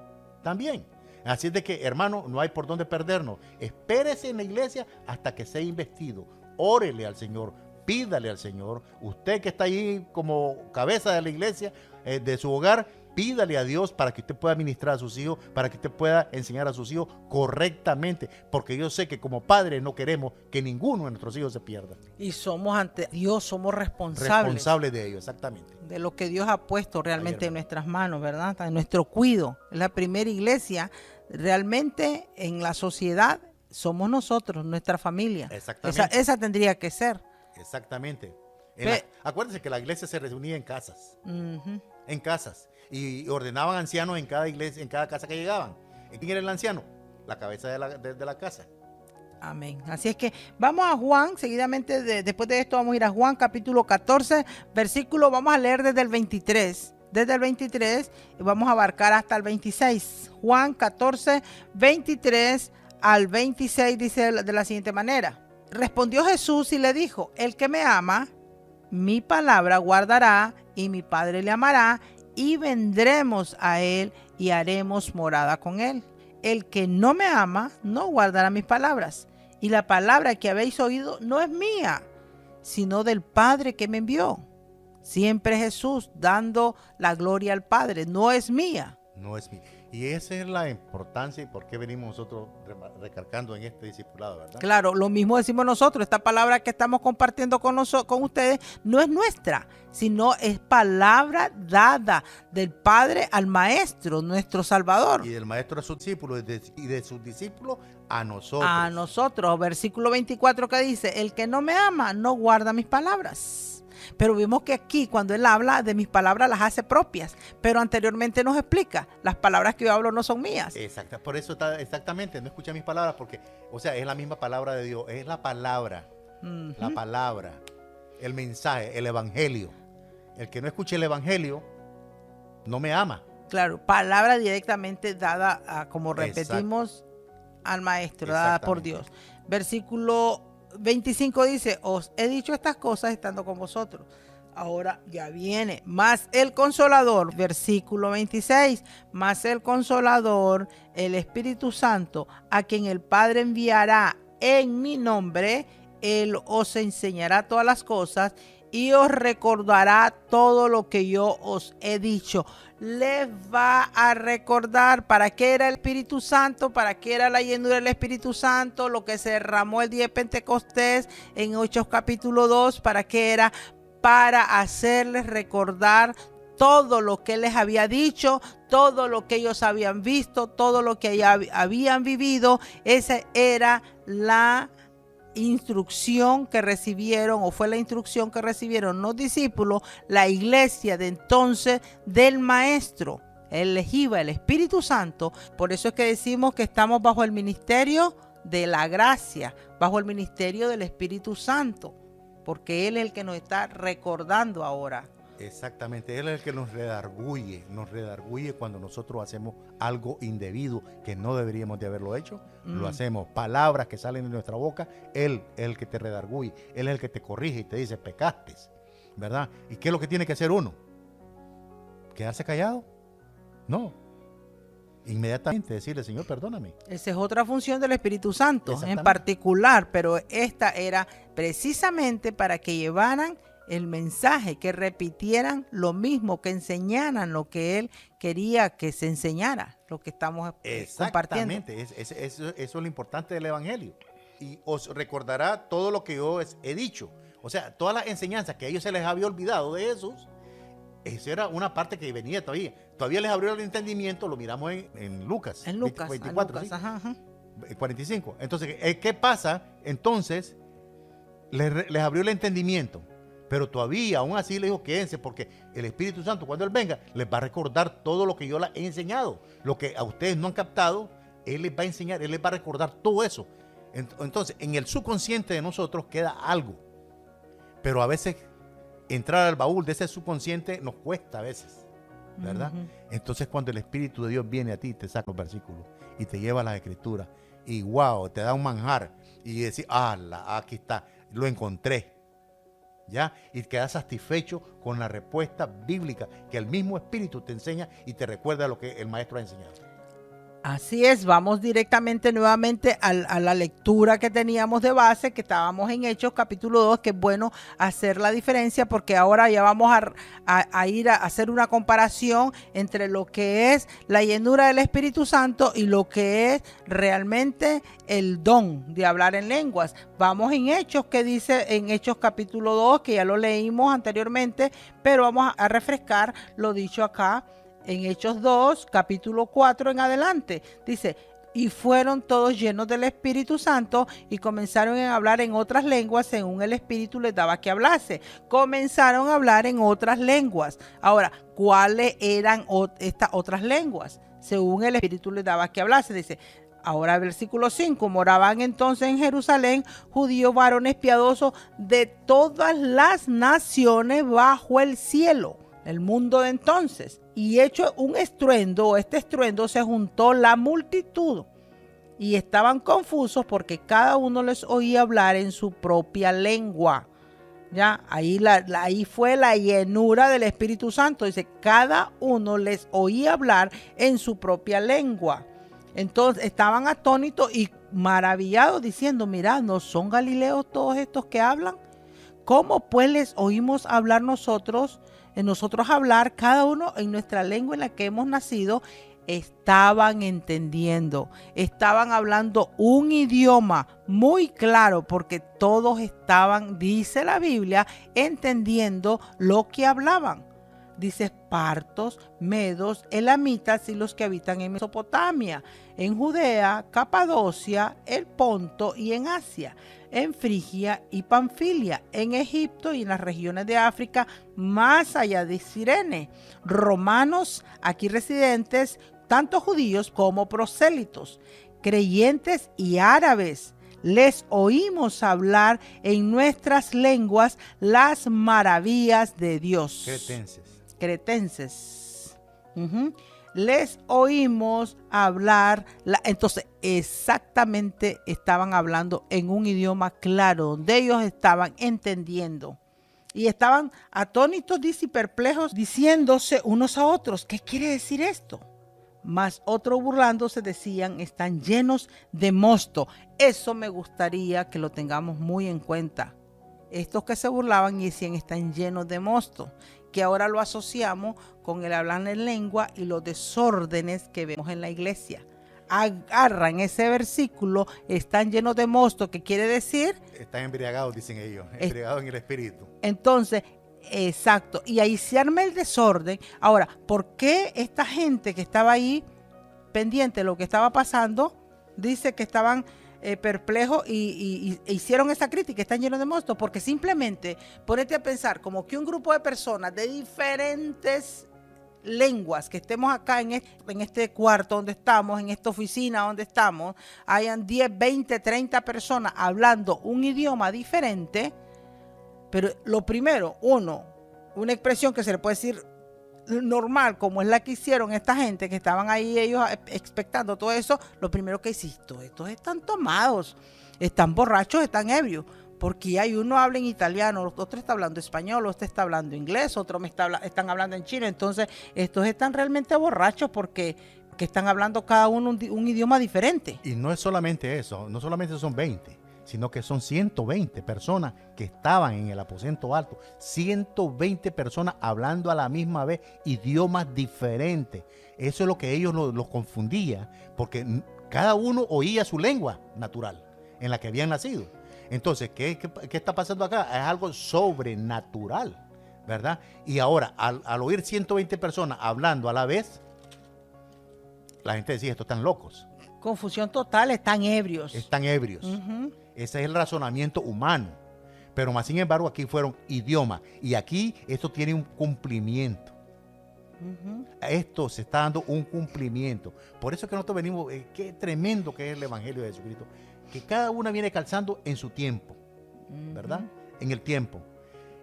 también. Así es de que, hermano, no hay por dónde perdernos. Espérese en la iglesia hasta que sea investido. Órele al Señor, pídale al Señor. Usted que está ahí como cabeza de la iglesia, de su hogar, pídale a Dios para que usted pueda ministrar a sus hijos, para que usted pueda enseñar a sus hijos correctamente, porque yo sé que como padres no queremos que ninguno de nuestros hijos se pierda. Y somos ante Dios, somos responsables de ellos, exactamente. De lo que Dios ha puesto realmente en nuestras manos, ¿verdad? En nuestro cuido. Es la primera iglesia realmente en la sociedad. somos nosotros, nuestra familia. Exactamente. Esa tendría que ser. Exactamente. Acuérdense que la iglesia se reunía en casas. En casas. Y ordenaban ancianos en cada iglesia, en cada casa que llegaban. ¿Quién era el anciano? La cabeza de la casa. Amén. Así es que vamos a Juan, seguidamente después de esto vamos a ir a Juan capítulo 14, versículo, vamos a leer desde el 23. Desde el 23 y vamos a abarcar hasta el 26. Juan 14, 23 al 26 dice de la siguiente manera. Respondió Jesús y le dijo, el que me ama, mi palabra guardará y mi Padre le amará y vendremos a él y haremos morada con él. El que no me ama no guardará mis palabras y la palabra que habéis oído no es mía, sino del Padre que me envió. Siempre Jesús dando la gloria al Padre, no es mía. No es mía. Y esa es la importancia y por qué venimos nosotros recalcando en este discipulado, ¿verdad? Claro, lo mismo decimos nosotros. Esta palabra que estamos compartiendo con ustedes no es nuestra, sino es palabra dada del Padre al Maestro, nuestro Salvador. Y del Maestro a sus discípulos y de sus discípulos a nosotros. A nosotros. Versículo 24 que dice, el que no me ama no guarda mis palabras. Pero vimos que aquí cuando él habla de mis palabras las hace propias, pero anteriormente nos explica, las palabras que yo hablo no son mías. Exacto, por eso exactamente, no escucha mis palabras porque, o sea, es la misma palabra de Dios, es la palabra, la palabra, el mensaje, el evangelio. El que no escuche el evangelio no me ama. Claro, palabra directamente dada, como repetimos, al Maestro, dada por Dios. Versículo 25 dice, os he dicho estas cosas estando con vosotros. Ahora ya viene, más el Consolador, versículo 26, más el Consolador, el Espíritu Santo, a quien el Padre enviará en mi nombre, él os enseñará todas las cosas y os recordará todo lo que yo os he dicho. Les va a recordar para qué era el Espíritu Santo, para qué era la llenura del Espíritu Santo, lo que se derramó el día de Pentecostés en Hechos capítulo 2, para qué era, para hacerles recordar todo lo que él les había dicho, todo lo que ellos habían visto, todo lo que habían vivido. Esa era la instrucción que recibieron, o fue la instrucción que recibieron los discípulos, la iglesia de entonces del Maestro. Él les iba el Espíritu Santo. Por eso es que decimos que estamos bajo el ministerio de la gracia, bajo el ministerio del Espíritu Santo, porque él es el que nos está recordando ahora. Exactamente, él es el que nos redarguye cuando nosotros hacemos algo indebido que no deberíamos de haberlo hecho. Lo hacemos, palabras que salen de nuestra boca, él es el que te redarguye, él es el que te corrige y te dice, pecaste, ¿verdad? ¿Y qué es lo que tiene que hacer uno? ¿Quedarse callado? No. Inmediatamente decirle, Señor, perdóname. Esa es otra función del Espíritu Santo en particular, pero esta era precisamente para que llevaran el mensaje, que repitieran lo mismo, que enseñaran lo que él quería que se enseñara, lo que estamos compartiendo. Exactamente, eso es lo importante del evangelio. Y os recordará todo lo que yo he dicho. O sea, todas las enseñanzas que a ellos se les había olvidado de Jesús, esa era una parte que venía todavía. Todavía les abrió el entendimiento, lo miramos en Lucas. En Lucas, 24, Lucas, ¿sí? Ajá. 45. Entonces, ¿qué pasa? Entonces, les abrió el entendimiento. Pero todavía, aún así, le dijo, quédense, porque el Espíritu Santo, cuando Él venga, les va a recordar todo lo que yo les he enseñado. Lo que a ustedes no han captado, Él les va a enseñar, Él les va a recordar todo eso. Entonces, en el subconsciente de nosotros queda algo. Pero a veces, entrar al baúl de ese subconsciente nos cuesta a veces, ¿verdad? Entonces, cuando el Espíritu de Dios viene a ti, te saca los versículos y te lleva a las Escrituras. Y wow, te da un manjar. Y decir, aquí está, lo encontré. ¿Ya? Y quedas satisfecho con la respuesta bíblica que el mismo Espíritu te enseña y te recuerda lo que el Maestro ha enseñado. Así es, vamos directamente nuevamente a la lectura que teníamos de base, que estábamos en Hechos capítulo 2, que es bueno hacer la diferencia porque ahora ya vamos a ir a hacer una comparación entre lo que es la llenura del Espíritu Santo y lo que es realmente el don de hablar en lenguas. Vamos en Hechos, que dice en Hechos capítulo 2, que ya lo leímos anteriormente, pero vamos a refrescar lo dicho acá. En Hechos 2, capítulo 4 en adelante, dice, y fueron todos llenos del Espíritu Santo y comenzaron a hablar en otras lenguas según el Espíritu les daba que hablase. Comenzaron a hablar en otras lenguas. Ahora, ¿cuáles eran estas otras lenguas? Según el Espíritu les daba que hablase. Dice, ahora versículo 5, moraban entonces en Jerusalén judíos varones piadosos de todas las naciones bajo el cielo, el mundo de entonces. Y hecho un estruendo, este estruendo se juntó la multitud y estaban confusos porque cada uno les oía hablar en su propia lengua. Ya, ahí fue la llenura del Espíritu Santo. Dice, cada uno les oía hablar en su propia lengua. Entonces estaban atónitos y maravillados diciendo, mirad, ¿no son galileos todos estos que hablan? ¿Cómo pues les oímos hablar nosotros hablar cada uno en nuestra lengua en la que hemos nacido? Estaban entendiendo, estaban hablando un idioma muy claro porque todos estaban, dice la Biblia, entendiendo lo que hablaban. Dice partos, medos, elamitas y los que habitan en Mesopotamia, en Judea, Capadocia, el Ponto y en Asia, en Frigia y Panfilia, en Egipto y en las regiones de África, más allá de Cirene, romanos aquí residentes, tanto judíos como prosélitos, creyentes y árabes. Les oímos hablar en nuestras lenguas las maravillas de Dios. Cretenses. Les oímos hablar, entonces exactamente estaban hablando en un idioma claro, donde ellos estaban entendiendo. Y estaban atónitos, dice, y perplejos, diciéndose unos a otros, ¿qué quiere decir esto? Mas otros burlándose decían, están llenos de mosto. Eso me gustaría que lo tengamos muy en cuenta. Estos que se burlaban y decían, están llenos de mosto, que ahora lo asociamos con el hablar en lengua y los desórdenes que vemos en la iglesia. Agarran ese versículo, están llenos de mosto, que quiere decir... Están embriagados, dicen ellos, embriagados en el espíritu. Entonces, exacto, y ahí se arma el desorden. Ahora, ¿por qué esta gente que estaba ahí pendiente de lo que estaba pasando, dice que estaban perplejos y hicieron esa crítica, están llenos de mosto? Porque simplemente ponete a pensar como que un grupo de personas de diferentes lenguas que estemos acá en este cuarto donde estamos, en esta oficina donde estamos, hayan 10, 20, 30 personas hablando un idioma diferente, pero lo primero, una expresión que se le puede decir normal, como es la que hicieron esta gente que estaban ahí ellos expectando todo eso, lo primero que hiciste, estos están tomados, están borrachos, están ebrios, porque hay uno habla en italiano, otro está hablando español, otro está hablando inglés, otro están hablando en chino. Entonces estos están realmente borrachos porque que están hablando cada uno un idioma diferente. Y no es solamente eso, no solamente son 20, sino que son 120 personas que estaban en el aposento alto, 120 personas hablando a la misma vez idiomas diferentes. Eso es lo que ellos los confundía, porque cada uno oía su lengua natural en la que habían nacido. Entonces, ¿qué está pasando acá? Es algo sobrenatural, ¿verdad? Y ahora, al oír 120 personas hablando a la vez, la gente decía, estos están locos. Confusión total, están ebrios. Están ebrios. Ese es el razonamiento humano. Pero más sin embargo, aquí fueron idiomas. Y aquí esto tiene un cumplimiento. Esto se está dando un cumplimiento. Por eso es que nosotros venimos, qué tremendo que es el Evangelio de Jesucristo. Que cada una viene calzando en su tiempo, ¿verdad? En el tiempo.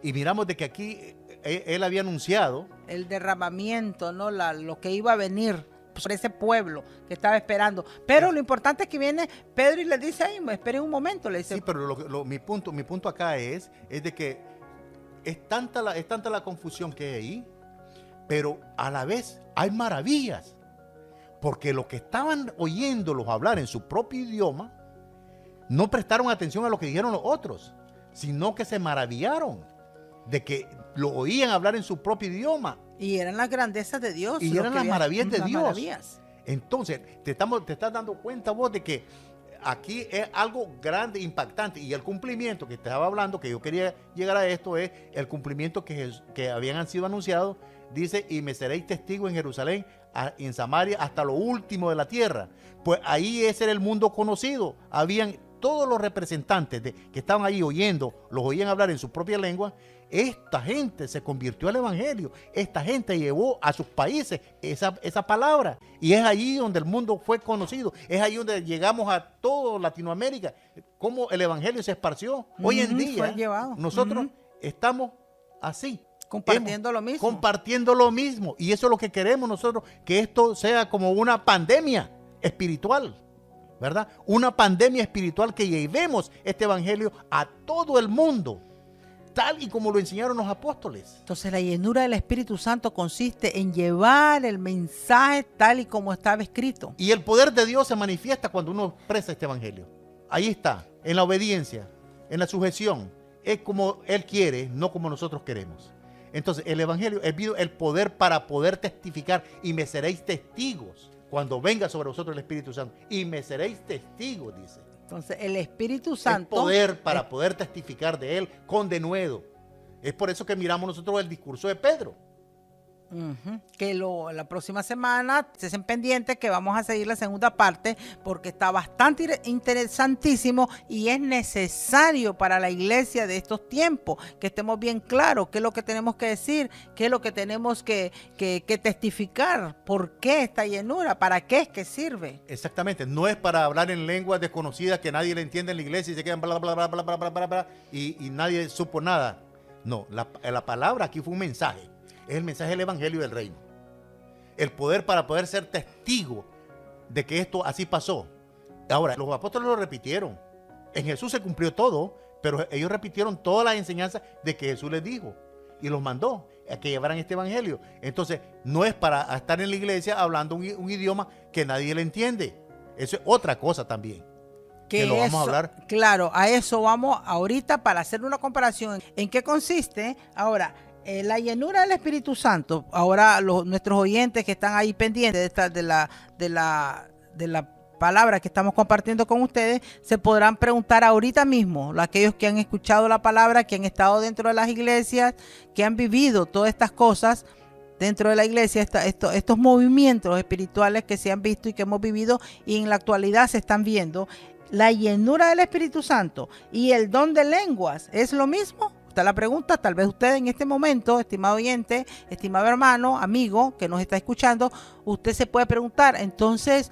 Y miramos de que aquí él había anunciado el derramamiento, ¿no? Lo que iba a venir por ese pueblo que estaba esperando. Pero lo importante es que viene Pedro y le dice, ay, esperen un momento, le dice. Sí, pero mi punto acá es de que es tanta la confusión que hay ahí, pero a la vez hay maravillas. Porque los que estaban oyéndolos hablar en su propio idioma, no prestaron atención a lo que dijeron los otros, sino que se maravillaron de que lo oían hablar en su propio idioma. Y eran las grandezas de Dios. Y eran las maravillas de Dios. Maravillas. Entonces, te estás dando cuenta vos de que aquí es algo grande, impactante. Y el cumplimiento que estaba hablando, que yo quería llegar a esto, es el cumplimiento que habían sido anunciados. Dice, y me seréis testigo en Jerusalén, en Samaria hasta lo último de la tierra. Pues ahí ese era el mundo conocido. Habían todos los representantes que estaban ahí oyendo, los oían hablar en su propia lengua. Esta gente se convirtió al evangelio. Esta gente llevó a sus países esa palabra. Y es allí donde el mundo fue conocido. Es ahí donde llegamos a toda Latinoamérica. Cómo el evangelio se esparció. Hoy en día nosotros estamos así. Compartiendo lo mismo. Compartiendo lo mismo. Y eso es lo que queremos nosotros. Que esto sea como una pandemia espiritual. ¿Verdad? Una pandemia espiritual, que llevemos este evangelio a todo el mundo, tal y como lo enseñaron los apóstoles. Entonces la llenura del Espíritu Santo consiste en llevar el mensaje tal y como estaba escrito. Y el poder de Dios se manifiesta cuando uno expresa este evangelio. Ahí está, en la obediencia, en la sujeción. Es como Él quiere, no como nosotros queremos. Entonces el evangelio es el poder para poder testificar. Y me seréis testigos cuando venga sobre vosotros el Espíritu Santo. Y me seréis testigos, dice. Entonces el Espíritu Santo... El poder para poder testificar de Él con denuedo. Es por eso que miramos nosotros el discurso de Pedro. Que la próxima semana se estén pendientes, que vamos a seguir la segunda parte, porque está bastante interesantísimo y es necesario para la iglesia de estos tiempos que estemos bien claros qué es lo que tenemos que decir, qué es lo que tenemos que testificar, por qué esta llenura, para qué es que sirve. Exactamente, no es para hablar en lenguas desconocidas que nadie le entiende en la iglesia y se quedan bla bla bla bla bla bla bla bla y nadie supo nada. No, la palabra aquí fue un mensaje. Es el mensaje del evangelio del reino. El poder para poder ser testigo de que esto así pasó. Ahora, los apóstoles lo repitieron. En Jesús se cumplió todo, pero ellos repitieron todas las enseñanzas de que Jesús les dijo y los mandó a que llevaran este evangelio. Entonces, no es para estar en la iglesia hablando un idioma que nadie le entiende. Eso es otra cosa también. Que lo vamos a hablar. Claro, a eso vamos ahorita para hacer una comparación. ¿En qué consiste? Ahora, la llenura del Espíritu Santo, ahora nuestros oyentes que están ahí pendientes de la palabra que estamos compartiendo con ustedes, se podrán preguntar ahorita mismo, aquellos que han escuchado la palabra, que han estado dentro de las iglesias, que han vivido todas estas cosas dentro de la iglesia, estos movimientos espirituales que se han visto y que hemos vivido y en la actualidad se están viendo. La llenura del Espíritu Santo y el don de lenguas, ¿es lo mismo? Está la pregunta, tal vez usted en este momento, estimado oyente, estimado hermano, amigo que nos está escuchando, usted se puede preguntar, entonces,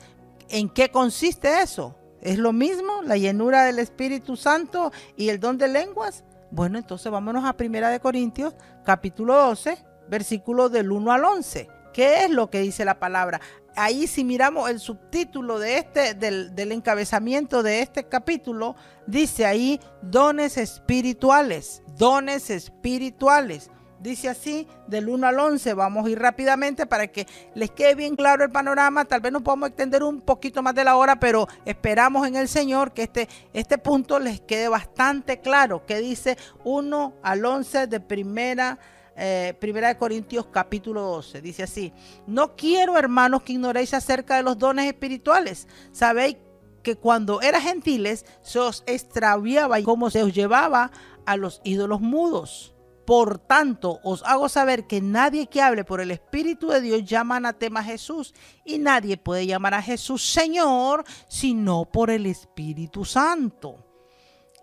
¿en qué consiste eso? ¿Es lo mismo la llenura del Espíritu Santo y el don de lenguas? Bueno, entonces vámonos a 1 Corintios, capítulo 12, versículos del 1 al 11. ¿Qué es lo que dice la palabra? Ahí si miramos el subtítulo de del encabezamiento de este capítulo, dice ahí dones espirituales, dones espirituales. Dice así del 1 al 11, vamos a ir rápidamente para que les quede bien claro el panorama. Tal vez nos podamos extender un poquito más de la hora, pero esperamos en el Señor que este punto les quede bastante claro, que dice 1 al 11 de Primera de Corintios capítulo 12, dice así: no quiero, hermanos, que ignoréis acerca de los dones espirituales. Sabéis que cuando eran gentiles se os extraviaba y cómo se os llevaba a los ídolos mudos. Por tanto, os hago saber que nadie que hable por el Espíritu de Dios llama anatema a Jesús, y nadie puede llamar a Jesús Señor sino por el Espíritu Santo.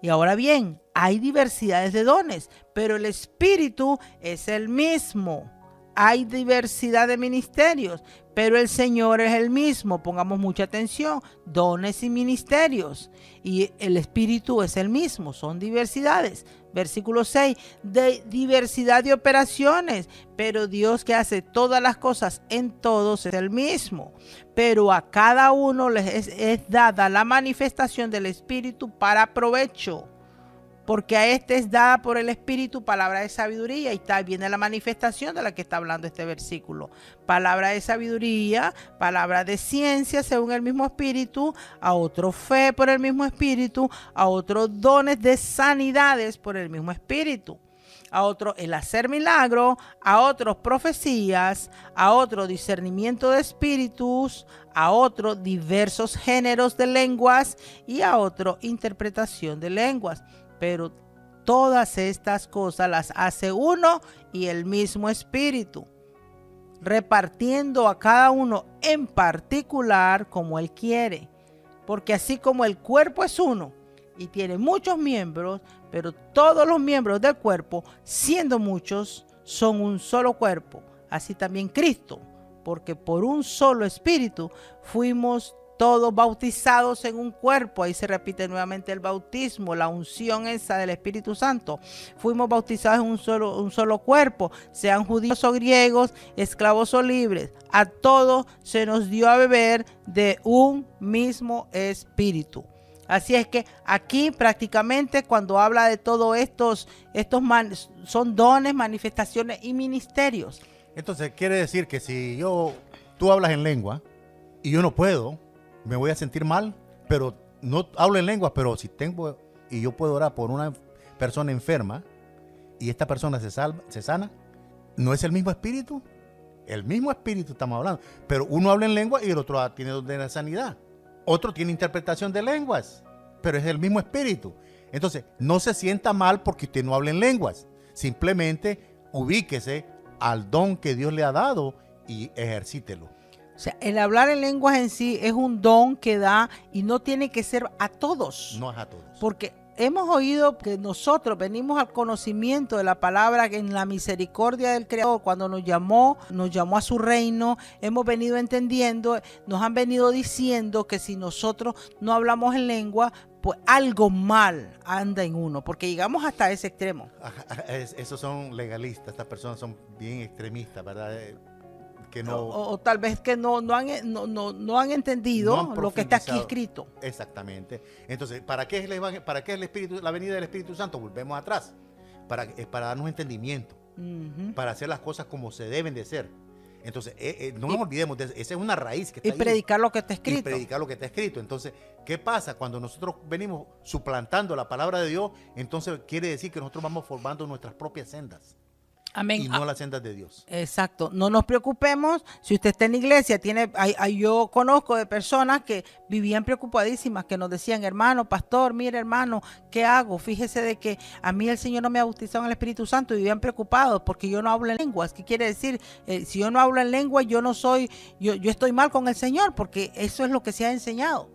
Y ahora bien, hay diversidades de dones, pero el Espíritu es el mismo. Hay diversidad de ministerios, pero el Señor es el mismo. Pongamos mucha atención, dones y ministerios. Y el Espíritu es el mismo, son diversidades. Versículo 6, de diversidad de operaciones, pero Dios que hace todas las cosas en todos es el mismo. Pero a cada uno les es dada la manifestación del Espíritu para provecho. Porque a este es dada por el Espíritu palabra de sabiduría. Y viene la manifestación de la que está hablando este versículo. Palabra de sabiduría, palabra de ciencia según el mismo Espíritu, a otro fe por el mismo Espíritu, a otros dones de sanidades por el mismo Espíritu, a otro el hacer milagro, a otros profecías, a otro discernimiento de espíritus, a otro diversos géneros de lenguas y a otro interpretación de lenguas. Pero todas estas cosas las hace uno y el mismo Espíritu. repartiendo a cada uno en particular como Él quiere. Porque así como el cuerpo es uno y tiene muchos miembros, pero todos los miembros del cuerpo, siendo muchos, son un solo cuerpo. Así también Cristo, porque por un solo espíritu fuimos todos bautizados en un cuerpo. Ahí se repite nuevamente el bautismo, la unción esa del Espíritu Santo. Fuimos bautizados en un solo cuerpo, sean judíos o griegos, esclavos o libres. A todos se nos dio a beber de un mismo espíritu. Así es que aquí prácticamente cuando habla de todo estos son dones, manifestaciones y ministerios. Entonces quiere decir que si tú hablas en lengua y yo no puedo, me voy a sentir mal, pero no hablo en lengua, pero si tengo y yo puedo orar por una persona enferma y esta persona se sana, ¿no es el mismo espíritu? El mismo espíritu estamos hablando, pero uno habla en lengua y el otro tiene don de la sanidad. Otro tiene interpretación de lenguas, pero es el mismo espíritu. Entonces, no se sienta mal porque usted no habla en lenguas. Simplemente ubíquese al don que Dios le ha dado y ejercítelo. O sea, el hablar en lenguas en sí es un don que da y no tiene que ser a todos. No es a todos. Porque hemos oído que nosotros venimos al conocimiento de la palabra en la misericordia del Creador. Cuando nos llamó a su reino, hemos venido entendiendo, nos han venido diciendo que si nosotros no hablamos en lengua, pues algo mal anda en uno, porque llegamos hasta ese extremo. Esos son legalistas, estas personas son bien extremistas, ¿verdad? Que no, o tal vez que no han entendido lo que está aquí escrito. Exactamente. Entonces, ¿para qué es el Espíritu, la venida del Espíritu Santo? Volvemos atrás. Para darnos entendimiento. Para hacer las cosas como se deben de ser. Entonces, no nos olvidemos de eso. Esa es una raíz que está ahí. Y predicar lo que está escrito. Y predicar lo que está escrito. Entonces, ¿qué pasa? Cuando nosotros venimos suplantando la palabra de Dios, entonces quiere decir que nosotros vamos formando nuestras propias sendas. Amén. Y no las sendas de Dios. Exacto. No nos preocupemos. Si usted está en la iglesia, yo conozco de personas que vivían preocupadísimas, que nos decían, hermano, pastor, mire, hermano, ¿qué hago? Fíjese de que a mí el Señor no me ha bautizado en el Espíritu Santo, y vivían preocupados porque yo no hablo en lenguas. ¿Qué quiere decir? Si yo no hablo en lengua, yo estoy mal con el Señor, porque eso es lo que se ha enseñado.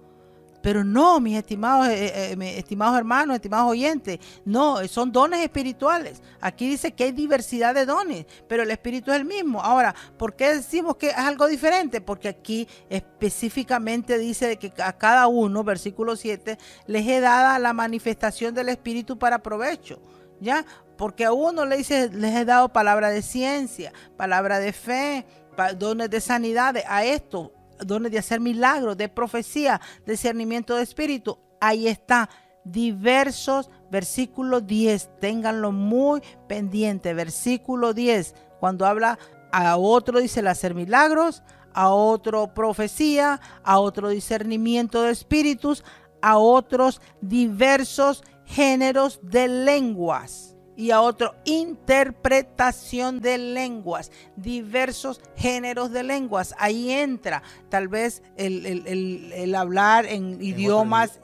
Pero no, mis estimados hermanos, estimados oyentes, no, son dones espirituales. Aquí dice que hay diversidad de dones, pero el espíritu es el mismo. Ahora, ¿por qué decimos que es algo diferente? Porque aquí específicamente dice que a cada uno, versículo 7, les he dado la manifestación del espíritu para provecho, ¿ya? Porque a uno les he dado palabra de ciencia, palabra de fe, dones de sanidad, a esto, dones de hacer milagros, de profecía, discernimiento de espíritu. Ahí está, diversos, versículo 10, ténganlo muy pendiente, versículo 10, cuando habla a otro dice el hacer milagros, a otro profecía, a otro discernimiento de espíritus, a otros diversos géneros de lenguas. Y a otro, interpretación de lenguas, diversos géneros de lenguas. Ahí entra tal vez el hablar en idiomas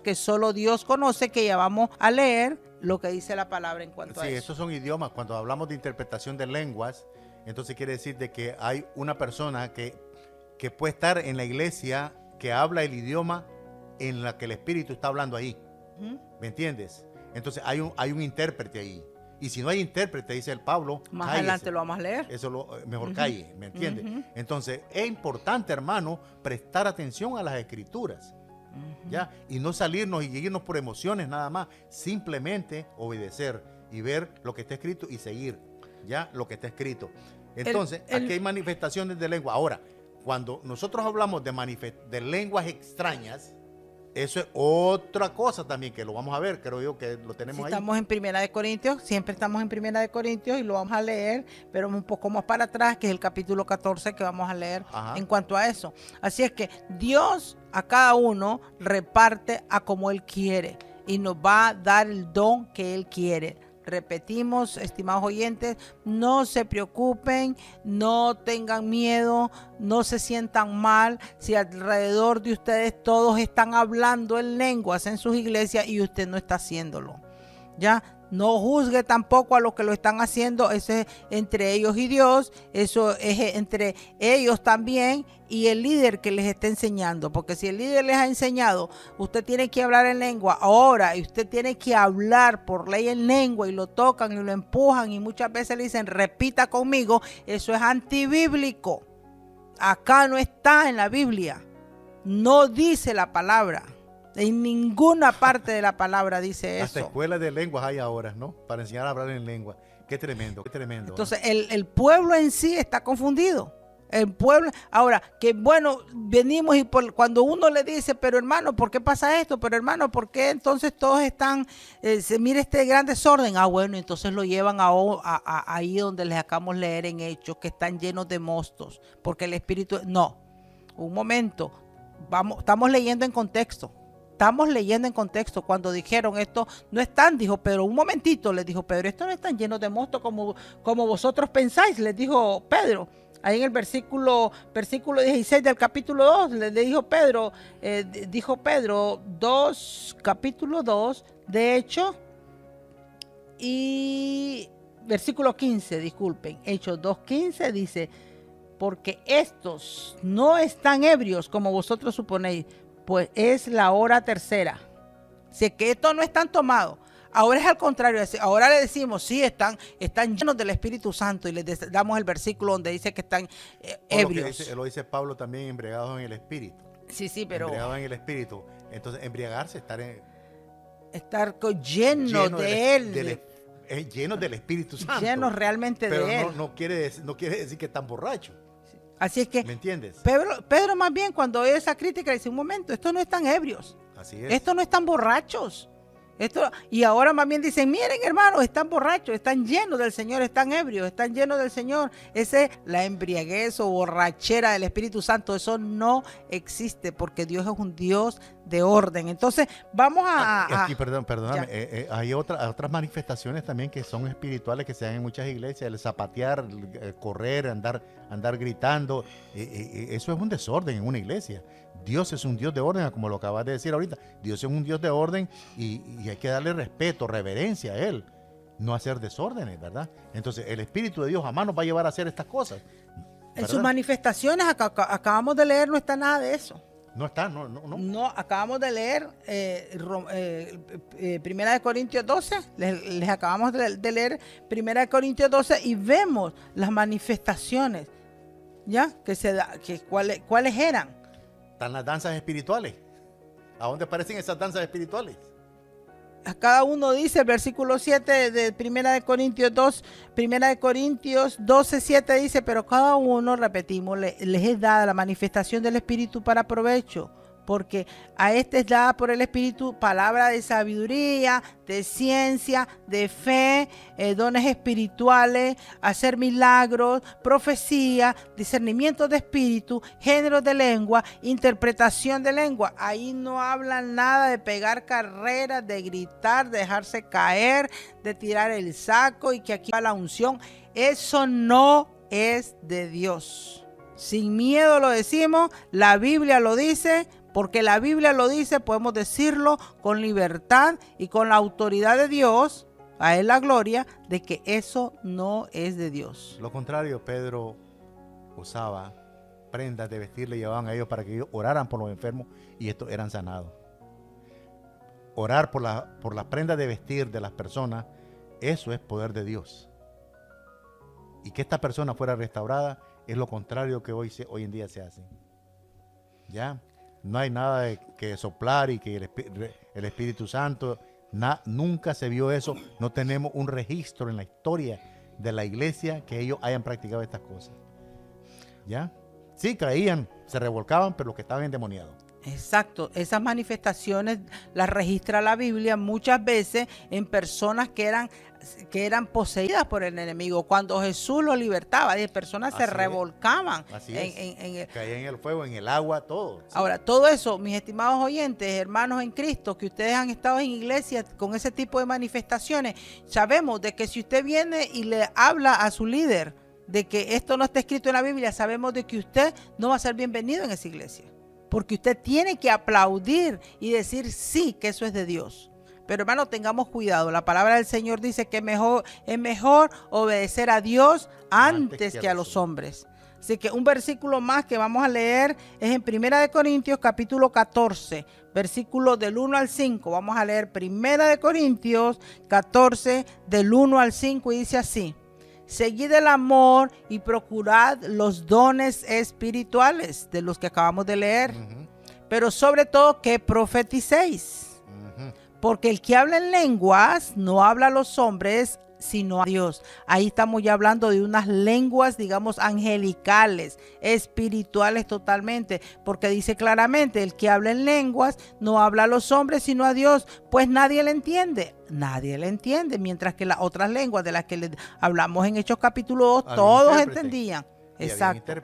que solo Dios conoce, que ya vamos a leer lo que dice la palabra en cuanto a eso. Sí, esos son idiomas. Cuando hablamos de interpretación de lenguas, entonces quiere decir de que hay una persona que puede estar en la iglesia que habla el idioma en la que el Espíritu está hablando ahí. ¿Me entiendes? Entonces hay un intérprete ahí. Y si no hay intérprete, dice el Pablo, más adelante lo vamos a leer. Eso mejor calle, ¿me entiendes? Entonces es importante, hermano, prestar atención a las escrituras. ¿Ya? Y no salirnos y irnos por emociones nada más. Simplemente obedecer y ver lo que está escrito y seguir, ¿ya? Lo que está escrito. Entonces, aquí hay manifestaciones de lengua. Ahora, cuando nosotros hablamos de lenguas extrañas, eso es otra cosa también que lo vamos a ver, creo yo que lo tenemos ahí. Estamos en Primera de Corintios, siempre estamos en Primera de Corintios y lo vamos a leer, pero un poco más para atrás, que es el capítulo 14 que vamos a leer en cuanto a eso. Así es que Dios a cada uno reparte a como Él quiere y nos va a dar el don que Él quiere. Repetimos, estimados oyentes, no se preocupen, no tengan miedo, no se sientan mal si alrededor de ustedes todos están hablando en lenguas en sus iglesias y usted no está haciéndolo. Ya, No juzgue tampoco a los que lo están haciendo. Eso es entre ellos y Dios. Eso es entre ellos también y el líder que les está enseñando. Porque si el líder les ha enseñado, usted tiene que hablar en lengua ahora, y usted tiene que hablar por ley en lengua, y lo tocan y lo empujan y muchas veces le dicen repita conmigo, eso es antibíblico. Acá no está en la Biblia. No dice la palabra. En ninguna parte de la palabra dice eso. Hasta escuelas de lenguas hay ahora, ¿no? Para enseñar a hablar en lengua. Qué tremendo, qué tremendo. Entonces, el pueblo en sí está confundido. El pueblo, ahora, que bueno, venimos y cuando uno le dice, pero hermano, ¿por qué pasa esto? Pero hermano, ¿por qué entonces todos están, se mira este gran desorden? Ah, bueno, entonces lo llevan ahí donde les acabamos de leer en Hechos, que están llenos de mostos, porque el Espíritu, no, un momento, estamos leyendo en contexto. Estamos leyendo en contexto. Cuando dijeron esto no están, dijo Pedro, un momentito, les dijo Pedro, esto no están llenos de mosto como vosotros pensáis, les dijo Pedro. Ahí en el versículo 16 del capítulo 2, le dijo Pedro, capítulo 2, de hecho, y versículo 15, disculpen, Hechos 2:15 dice, porque estos no están ebrios como vosotros suponéis, pues es la hora tercera. Si es que estos no están tomados, ahora es al contrario. Ahora le decimos, sí, están llenos del Espíritu Santo, y les damos el versículo donde dice que están ebrios. Lo dice Pablo también, embriagados en el Espíritu. Sí, pero... Embriagados en el Espíritu. Entonces, embriagarse, estar lleno de Él. Llenos del Espíritu Santo. Llenos realmente pero de Él. No quiere decir que están borrachos. Así es que, ¿me entiendes? Pedro más bien cuando oye esa crítica dice, un momento, estos no están ebrios. Así es. Estos no están borrachos. Y ahora más bien dicen, miren hermanos, están borrachos, están llenos del Señor, están ebrios, están llenos del Señor. Esa es la embriaguez o borrachera del Espíritu Santo. Eso no existe, porque Dios es un Dios de orden. Entonces vamos aquí, perdóname, hay otras manifestaciones también que son espirituales, que se dan en muchas iglesias: el zapatear, correr, andar gritando. Eso es un desorden en una iglesia. Dios es un Dios de orden, como lo acabas de decir ahorita. Dios es un Dios de orden, y hay que darle respeto, reverencia a Él, no hacer desórdenes, ¿verdad? Entonces el Espíritu de Dios jamás nos va a llevar a hacer estas cosas, ¿verdad? En sus manifestaciones, acabamos de leer, no está nada de eso. No está, no. No, acabamos de leer Primera de Corintios 12, les acabamos de leer Primera de Corintios 12 y vemos las manifestaciones, ¿ya? ¿Cuáles eran? Están las danzas espirituales. ¿A dónde aparecen esas danzas espirituales? A cada uno dice el versículo 7 de Primera de Corintios 2, Primera de Corintios 12, 7 dice, pero cada uno, repetimos, les es dada la manifestación del Espíritu para provecho, porque a este es dada por el Espíritu palabra de sabiduría, de ciencia, de fe, dones espirituales, hacer milagros, profecía, discernimiento de espíritu, género de lengua, interpretación de lengua. Ahí no hablan nada de pegar carreras, de gritar, de dejarse caer, de tirar el saco y que aquí va la unción. Eso no es de Dios. Sin miedo lo decimos, la Biblia lo dice. Porque la Biblia lo dice, podemos decirlo con libertad y con la autoridad de Dios, a Él la gloria, de que eso no es de Dios. Lo contrario, Pedro usaba prendas de vestir, le llevaban a ellos para que ellos oraran por los enfermos, y estos eran sanados. Orar por las prendas de vestir de las personas, eso es poder de Dios. Y que esta persona fuera restaurada es lo contrario que hoy en día se hace. ¿Ya? No hay nada de que soplar y que el Espíritu Santo, nunca se vio eso. No tenemos un registro en la historia de la iglesia que ellos hayan practicado estas cosas. ¿Ya? Sí, caían, se revolcaban, pero los que estaban endemoniados. Exacto, esas manifestaciones las registra la Biblia muchas veces en personas que eran poseídas por el enemigo. Cuando Jesús los libertaba, las personas se revolcaban. Caían en el fuego, en el agua, todo. ¿Sí? Ahora, todo eso, mis estimados oyentes, hermanos en Cristo, que ustedes han estado en iglesias con ese tipo de manifestaciones, sabemos de que si usted viene y le habla a su líder de que esto no está escrito en la Biblia, sabemos de que usted no va a ser bienvenido en esa iglesia. Porque usted tiene que aplaudir y decir sí, que eso es de Dios. Pero hermano, tengamos cuidado. La palabra del Señor dice que es mejor obedecer a Dios antes que a los hombres. Así que un versículo más que vamos a leer es en 1 Corintios capítulo 14, versículos del 1 al 5. Vamos a leer 1 Corintios 14 del 1 al 5 y dice así: seguid el amor y procurad los dones espirituales, de los que acabamos de leer, pero sobre todo que profeticéis. Porque el que habla en lenguas no habla a los hombres, sino a Dios. Ahí estamos ya hablando de unas lenguas, digamos, angelicales, espirituales totalmente, porque dice claramente, el que habla en lenguas no habla a los hombres, sino a Dios, pues nadie le entiende. Nadie le entiende, mientras que las otras lenguas de las que hablamos en Hechos capítulo 2, todos entendían. Exacto.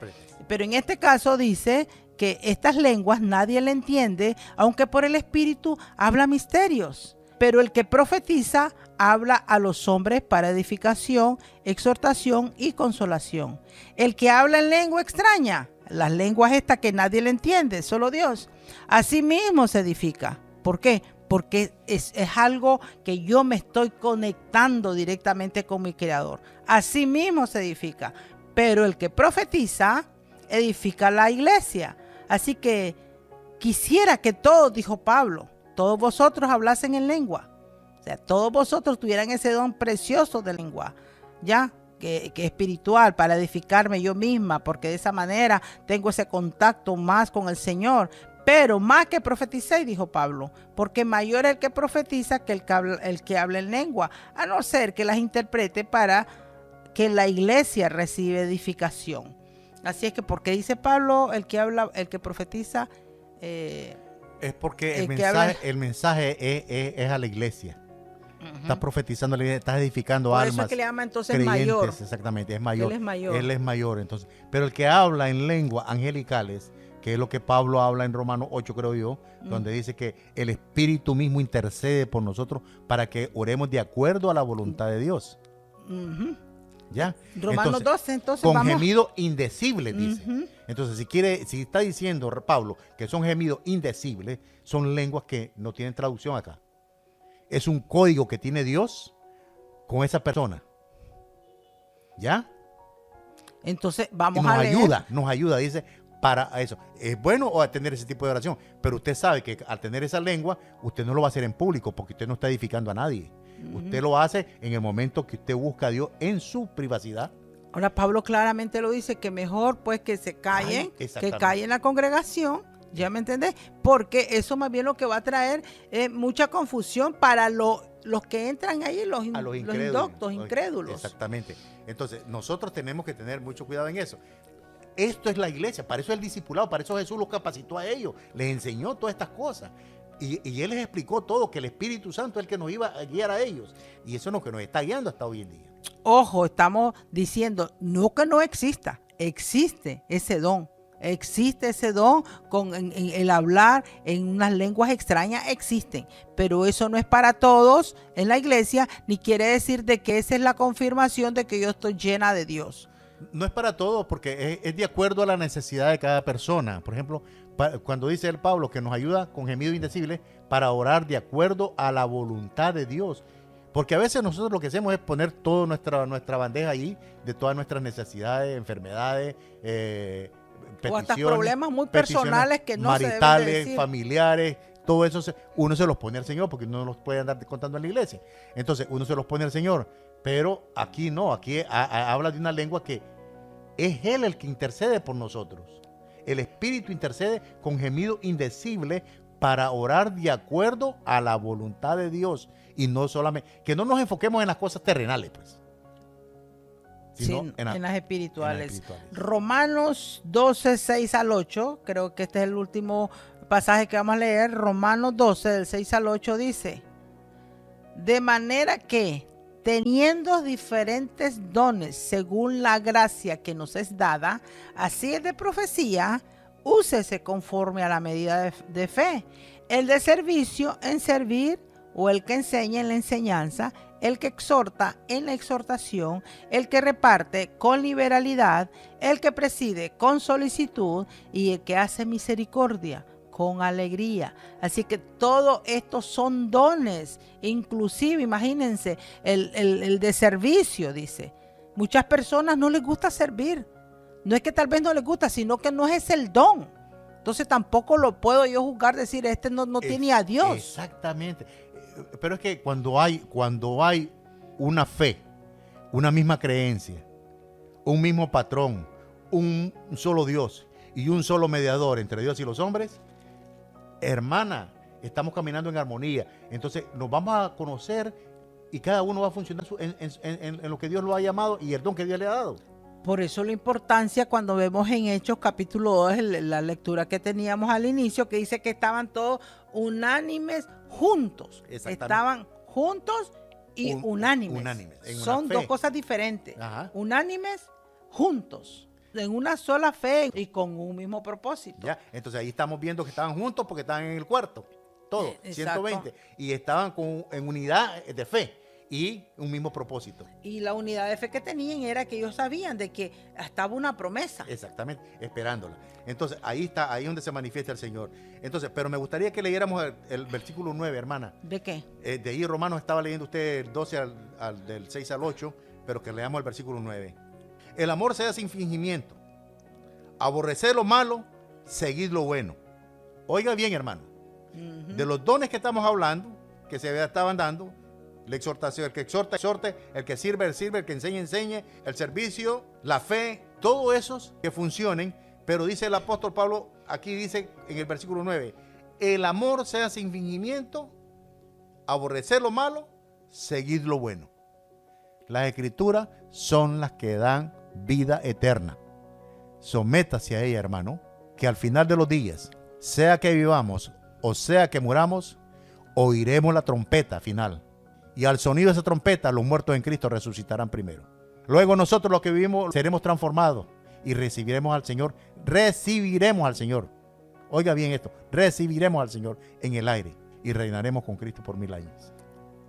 Pero en este caso dice que estas lenguas nadie le entiende, aunque por el Espíritu habla misterios. Pero el que profetiza habla a los hombres para edificación, exhortación y consolación. El que habla en lengua extraña, las lenguas estas que nadie le entiende, solo Dios, así mismo se edifica. ¿Por qué? Porque es algo que yo me estoy conectando directamente con mi Creador. Así mismo se edifica. Pero el que profetiza edifica la iglesia. Así que quisiera que todos, dijo Pablo, todos vosotros hablasen en lengua. O sea, todos vosotros tuvieran ese don precioso de lengua, ya, que espiritual, para edificarme yo misma, porque de esa manera tengo ese contacto más con el Señor. Pero más que profeticéis, dijo Pablo, porque mayor es el que profetiza que el que habla en lengua, a no ser que las interprete para que la iglesia reciba edificación. Así es que, porque dice Pablo, el que profetiza, es porque el mensaje es a la iglesia. Estás profetizando, estás edificando por almas. Por eso es que le llama entonces creyentes, mayor. Exactamente, es mayor. Él es mayor. Entonces, pero el que habla en lenguas angelicales, que es lo que Pablo habla en Romanos 8, creo yo, donde dice que el Espíritu mismo intercede por nosotros para que oremos de acuerdo a la voluntad de Dios. ¿Ya? Romanos 12, entonces con vamos. gemido indecible, dice. Entonces, si está diciendo Pablo que son gemidos indecibles, son lenguas que no tienen traducción acá. Es un código que tiene Dios con esa persona. ¿Ya? Entonces, vamos a leer. Nos ayuda, dice, para eso. Es bueno tener ese tipo de oración, pero usted sabe que al tener esa lengua, usted no lo va a hacer en público porque usted no está edificando a nadie. Usted lo hace en el momento que usted busca a Dios en su privacidad. Ahora Pablo claramente lo dice, que mejor pues que se callen, que callen la congregación, ¿ya me entendés? Porque eso más bien lo que va a traer mucha confusión para los que entran ahí, los indoctos, incrédulos. Exactamente. Entonces nosotros tenemos que tener mucho cuidado en eso. Esto es la iglesia, para eso es el discipulado, para eso Jesús los capacitó a ellos, les enseñó todas estas cosas. Y Él les explicó todo, que el Espíritu Santo es el que nos iba a guiar a ellos. Y eso es lo que nos está guiando hasta hoy en día. Ojo, estamos diciendo, no que no exista, existe ese don. Existe ese don con el hablar en unas lenguas extrañas, existen. Pero eso no es para todos en la iglesia, ni quiere decir de que esa es la confirmación de que yo estoy llena de Dios. No es para todos porque es de acuerdo a la necesidad de cada persona. Por ejemplo, cuando dice el Pablo que nos ayuda con gemido indecible para orar de acuerdo a la voluntad de Dios. Porque a veces nosotros lo que hacemos es poner toda nuestra bandeja allí de todas nuestras necesidades, enfermedades, peticiones. O hasta problemas muy personales que no maritales, se deben de decir. Familiares, todo eso uno se los pone al Señor porque no los puede andar contando en la iglesia. Entonces uno se los pone al Señor. Pero aquí no, aquí habla de una lengua que es Él el que intercede por nosotros. El Espíritu intercede con gemido indecible para orar de acuerdo a la voluntad de Dios. Y no solamente, que no nos enfoquemos en las cosas terrenales, pues. Sino sí, en las espirituales. Romanos 12, 6 al 8, creo que este es el último pasaje que vamos a leer. Romanos 12, del 6 al 8 dice: de manera que, teniendo diferentes dones según la gracia que nos es dada, así es de profecía, úsese conforme a la medida de fe. El de servicio en servir, o el que enseña en la enseñanza, el que exhorta en la exhortación, el que reparte con liberalidad, el que preside con solicitud y el que hace misericordia con alegría. Así que todo esto son dones, inclusive imagínense el de servicio, dice. Muchas personas no les gusta servir. No es que tal vez no les gusta, sino que no es el don. Entonces tampoco lo puedo yo juzgar, decir, no tiene a Dios. Exactamente. Pero es que cuando hay una fe, una misma creencia, un mismo patrón, un solo Dios y un solo mediador entre Dios y los hombres, hermana, estamos caminando en armonía. Entonces nos vamos a conocer y cada uno va a funcionar en lo que Dios lo ha llamado y el don que Dios le ha dado. Por eso la importancia cuando vemos en Hechos capítulo 2, la lectura que teníamos al inicio, que dice que estaban todos unánimes juntos. Estaban juntos y unánimes. Son dos cosas diferentes. Ajá. Unánimes juntos, en una sola fe y con un mismo propósito. Ya, entonces ahí estamos viendo que estaban juntos porque estaban en el cuarto, todos, 120, y estaban en unidad de fe y un mismo propósito. Y la unidad de fe que tenían era que ellos sabían de que estaba una promesa. Exactamente, esperándola. Entonces ahí está, ahí es donde se manifiesta el Señor. Entonces, pero me gustaría que leyéramos el versículo 9, hermana. ¿De qué? De ahí Romanos estaba leyendo usted el 12 del 6 al 8, pero que leamos el versículo 9. El amor sea sin fingimiento. Aborrecer lo malo, seguid lo bueno. Oiga bien, hermano. De los dones que estamos hablando, que se estaban dando, la exhortación, el que exhorta, exhorte, el que sirve, el que enseña, enseñe, el servicio, la fe, todos esos que funcionen, pero dice el apóstol Pablo, aquí dice en el versículo 9, el amor sea sin fingimiento, aborrecer lo malo, seguid lo bueno. Las escrituras son las que dan vida eterna. Sométase a ella, hermano, que al final de los días, sea que vivamos o sea que muramos, oiremos la trompeta final. Y al sonido de esa trompeta, los muertos en Cristo resucitarán primero. Luego nosotros los que vivimos seremos transformados y recibiremos al Señor. Oiga bien esto, recibiremos al Señor en el aire y reinaremos con Cristo por 1000 años.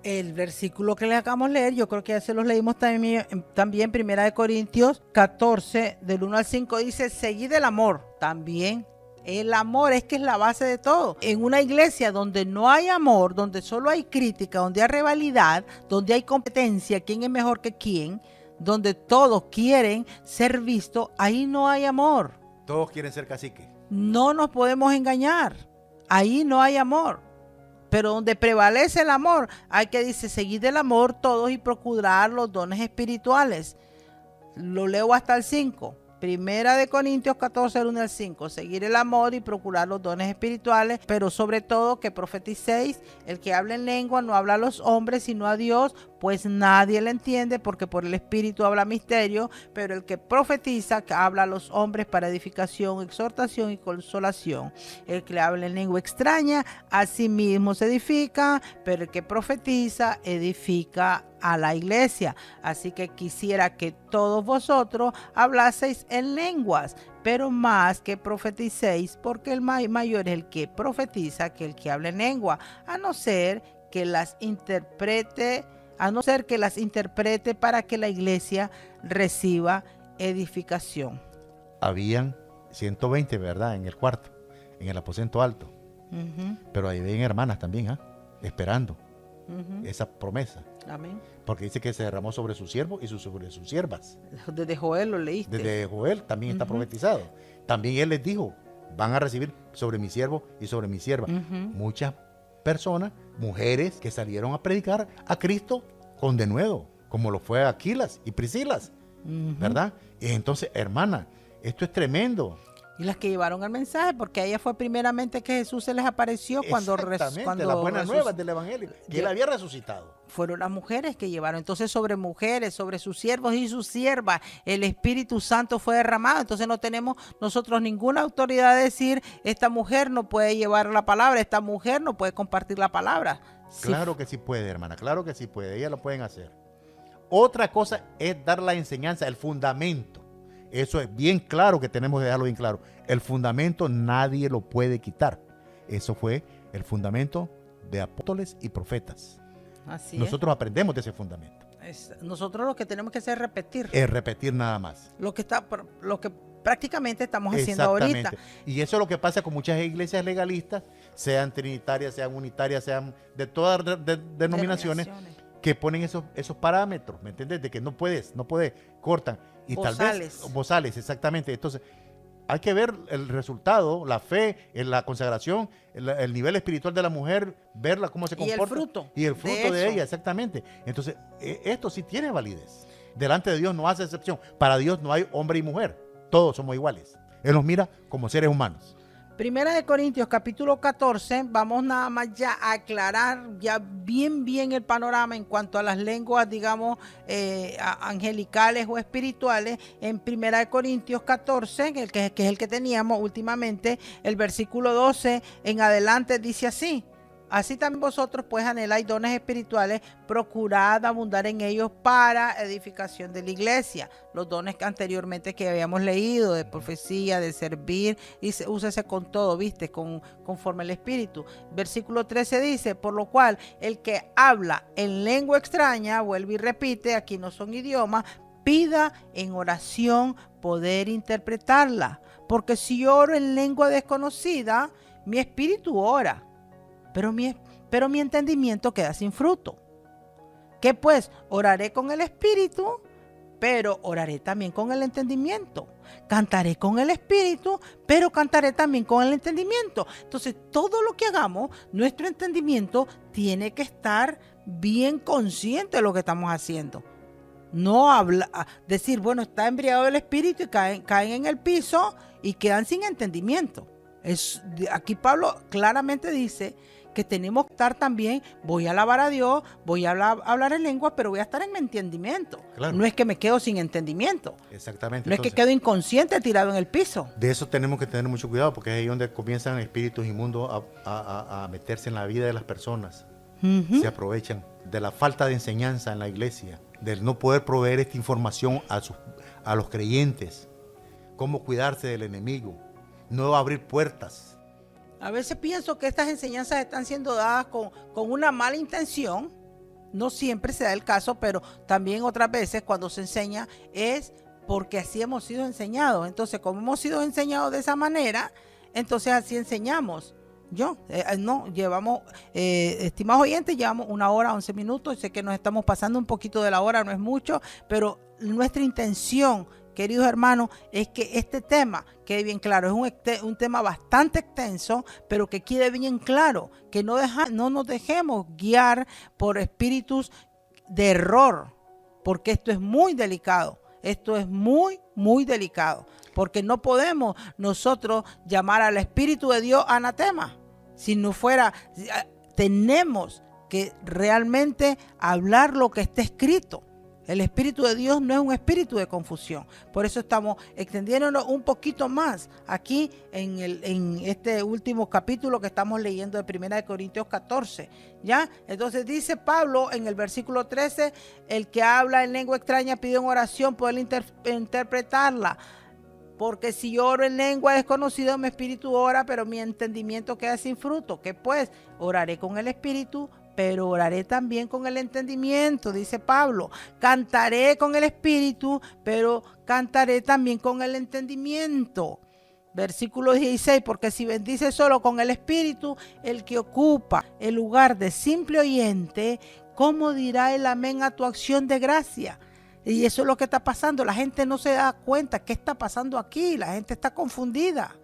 El versículo que le acabamos de leer, yo creo que ya se los leímos también, Primera de Corintios 14, del 1 al 5, dice, seguid el amor. También el amor es que es la base de todo. En una iglesia donde no hay amor, donde solo hay crítica, donde hay rivalidad, donde hay competencia, quién es mejor que quién, donde todos quieren ser vistos, ahí no hay amor. Todos quieren ser caciques. No nos podemos engañar. Ahí no hay amor. Pero donde prevalece el amor, hay que dice, seguid el amor todos y procurar los dones espirituales. Lo leo hasta el 5. Primera de Corintios 14, del 1 al 5. Seguir el amor y procurar los dones espirituales, pero sobre todo que profeticéis. El que habla en lengua no habla a los hombres, sino a Dios, pues nadie le entiende, porque por el Espíritu habla misterio, pero el que profetiza, que habla a los hombres para edificación, exhortación y consolación. El que habla en lengua extraña, a sí mismo se edifica, pero el que profetiza, edifica a la iglesia. Así que quisiera que todos vosotros hablaseis en lenguas, pero más que profeticéis, porque el mayor es el que profetiza que el que habla en lengua, a no ser que las interprete para que la iglesia reciba edificación. Habían 120, ¿verdad? En el cuarto, en el aposento alto. Pero ahí ven hermanas también, esperando esa promesa. Amén. Porque dice que se derramó sobre sus siervos y sobre sus siervas. Desde Joel lo leíste. Desde Joel también está profetizado. También él les dijo, van a recibir sobre mi siervo y sobre mi sierva. Muchas personas, mujeres que salieron a predicar a Cristo con denuedo, como lo fue Aquilas y Priscilas, ¿verdad? Y entonces, hermana, esto es tremendo. Y las que llevaron el mensaje, porque a ella fue primeramente que Jesús se les apareció cuando las buenas nuevas del evangelio, que él había resucitado. Fueron las mujeres que llevaron. Entonces sobre mujeres, sobre sus siervos y sus siervas, el Espíritu Santo fue derramado. Entonces no tenemos nosotros ninguna autoridad de decir, esta mujer no puede llevar la palabra, esta mujer no puede compartir la palabra. Claro que sí puede, hermana, claro que sí puede, ellas lo pueden hacer. Otra cosa es dar la enseñanza, el fundamento. Eso es bien claro, que tenemos que dejarlo bien claro. El fundamento nadie lo puede quitar. Eso fue el fundamento de apóstoles y profetas. Así nosotros aprendemos de ese fundamento. Nosotros lo que tenemos que hacer es repetir. Es repetir nada más. Lo que prácticamente estamos haciendo ahorita. Y eso es lo que pasa con muchas iglesias legalistas, sean trinitarias, sean unitarias, sean de todas denominaciones, que ponen esos parámetros, ¿me entiendes? De que no puedes, cortan. Y bozales. Tal vez, bozales, exactamente. Entonces, hay que ver el resultado, la fe, la consagración, el nivel espiritual de la mujer, verla cómo se comporta. Y el fruto de ella, exactamente. Entonces, esto sí tiene validez. Delante de Dios no hace excepción. Para Dios no hay hombre y mujer. Todos somos iguales. Él nos mira como seres humanos. Primera de Corintios, capítulo 14, vamos nada más ya a aclarar ya bien el panorama en cuanto a las lenguas, digamos, angelicales o espirituales. En Primera de Corintios 14, que es el que teníamos últimamente, el versículo 12 en adelante dice así: así también vosotros pues anheláis dones espirituales, procurad abundar en ellos para edificación de la iglesia. Los dones que anteriormente que habíamos leído, de profecía, de servir, y úsese con todo, ¿viste? Conforme al Espíritu. Versículo 13 dice: por lo cual el que habla en lengua extraña, vuelve y repite, aquí no son idiomas, pida en oración poder interpretarla. Porque si oro en lengua desconocida, mi espíritu ora, pero mi entendimiento queda sin fruto. ¿Qué pues? Oraré con el espíritu, pero oraré también con el entendimiento. Cantaré con el espíritu, pero cantaré también con el entendimiento. Entonces, todo lo que hagamos, nuestro entendimiento tiene que estar bien consciente de lo que estamos haciendo. No decir, bueno, está embriagado el espíritu y caen en el piso y quedan sin entendimiento. Aquí Pablo claramente dice que tenemos que estar también, voy a alabar a Dios, voy a hablar en lengua, pero voy a estar en mi entendimiento. Claro. No es que me quedo sin entendimiento. Exactamente. No es que quedo inconsciente tirado en el piso. De eso tenemos que tener mucho cuidado, porque es ahí donde comienzan espíritus inmundos a meterse en la vida de las personas. Se aprovechan de la falta de enseñanza en la iglesia, del no poder proveer esta información a los creyentes, cómo cuidarse del enemigo, no abrir puertas. A veces pienso que estas enseñanzas están siendo dadas con una mala intención. No siempre se da el caso, pero también otras veces cuando se enseña es porque así hemos sido enseñados. Entonces, como hemos sido enseñados de esa manera, entonces así enseñamos. Llevamos, estimados oyentes, llevamos 1 hora, 11 minutos. Sé que nos estamos pasando un poquito de la hora, no es mucho, pero nuestra intención, queridos hermanos, es que este tema quede bien claro. Es un tema bastante extenso, pero que quede bien claro, que no nos dejemos guiar por espíritus de error, porque esto es muy delicado. Esto es muy delicado, porque no podemos nosotros llamar al Espíritu de Dios anatema. Si no fuera, tenemos que realmente hablar lo que está escrito. El Espíritu de Dios no es un espíritu de confusión. Por eso estamos extendiéndonos un poquito más aquí en este último capítulo que estamos leyendo de 1 de Corintios 14. ¿Ya? Entonces dice Pablo en el versículo 13, el que habla en lengua extraña pide en oración poder interpretarla. Porque si yo oro en lengua desconocida, mi espíritu ora, pero mi entendimiento queda sin fruto. ¿Qué pues? Oraré con el espíritu, pero oraré también con el entendimiento, dice Pablo. Cantaré con el espíritu, pero cantaré también con el entendimiento. Versículo 16, porque si bendice solo con el espíritu, el que ocupa el lugar de simple oyente, ¿cómo dirá el amén a tu acción de gracia? Y eso es lo que está pasando. La gente no se da cuenta qué está pasando aquí. La gente está confundida.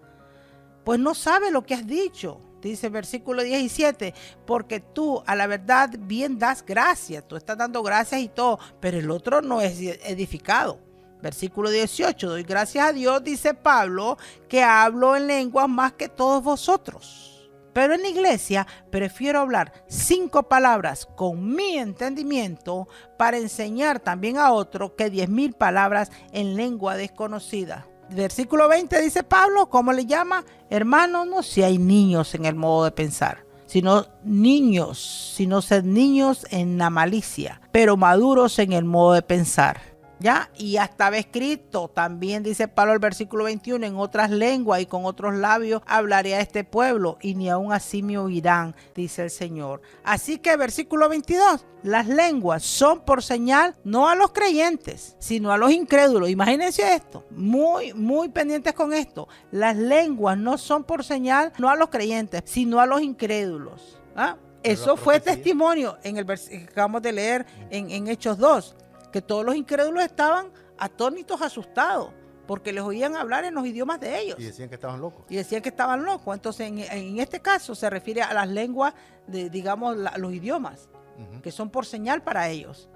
Pues no sabe lo que has dicho. Dice el versículo 17, porque tú a la verdad bien das gracias. Tú estás dando gracias y todo, pero el otro no es edificado. Versículo 18, doy gracias a Dios, dice Pablo, que hablo en lenguas más que todos vosotros. Pero en la iglesia prefiero hablar 5 palabras con mi entendimiento para enseñar también a otro que 10,000 palabras en lengua desconocida. Versículo 20 dice Pablo, ¿cómo le llama? Hermanos, no seáis niños en el modo de pensar, sino sed niños en la malicia, pero maduros en el modo de pensar. ¿Ya? Y ya estaba escrito, también dice Pablo el versículo 21, en otras lenguas y con otros labios hablaré a este pueblo y ni aun así me oirán, dice el Señor. Así que versículo 22, las lenguas son por señal no a los creyentes, sino a los incrédulos. Imagínense esto, muy pendientes con esto. Las lenguas no son por señal no a los creyentes, sino a los incrédulos. ¿Ah? Eso fue testimonio en el versículo que acabamos de leer en Hechos 2. Que todos los incrédulos estaban atónitos, asustados, porque les oían hablar en los idiomas de ellos. Y decían que estaban locos. Entonces, en este caso se refiere a las lenguas, digamos, los idiomas, que son por señal para ellos.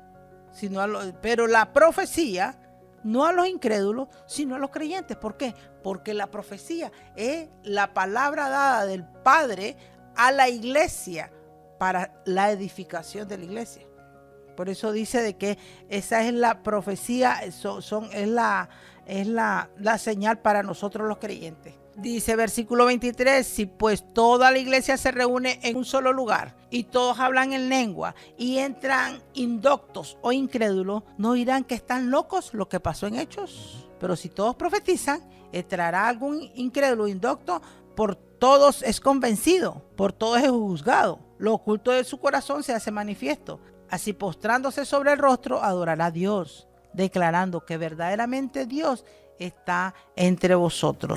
Pero la profecía, no a los incrédulos, sino a los creyentes. ¿Por qué? Porque la profecía es la palabra dada del Padre a la iglesia para la edificación de la iglesia. Por eso dice de que esa es la profecía, es la señal para nosotros los creyentes. Dice versículo 23, si pues toda la iglesia se reúne en un solo lugar y todos hablan en lengua y entran indoctos o incrédulos, ¿no dirán que están locos? Lo que pasó en Hechos. Pero si todos profetizan, entrará algún incrédulo indocto, por todos es convencido, por todos es juzgado. Lo oculto de su corazón se hace manifiesto. Así postrándose sobre el rostro, adorará a Dios, declarando que verdaderamente Dios está entre vosotros.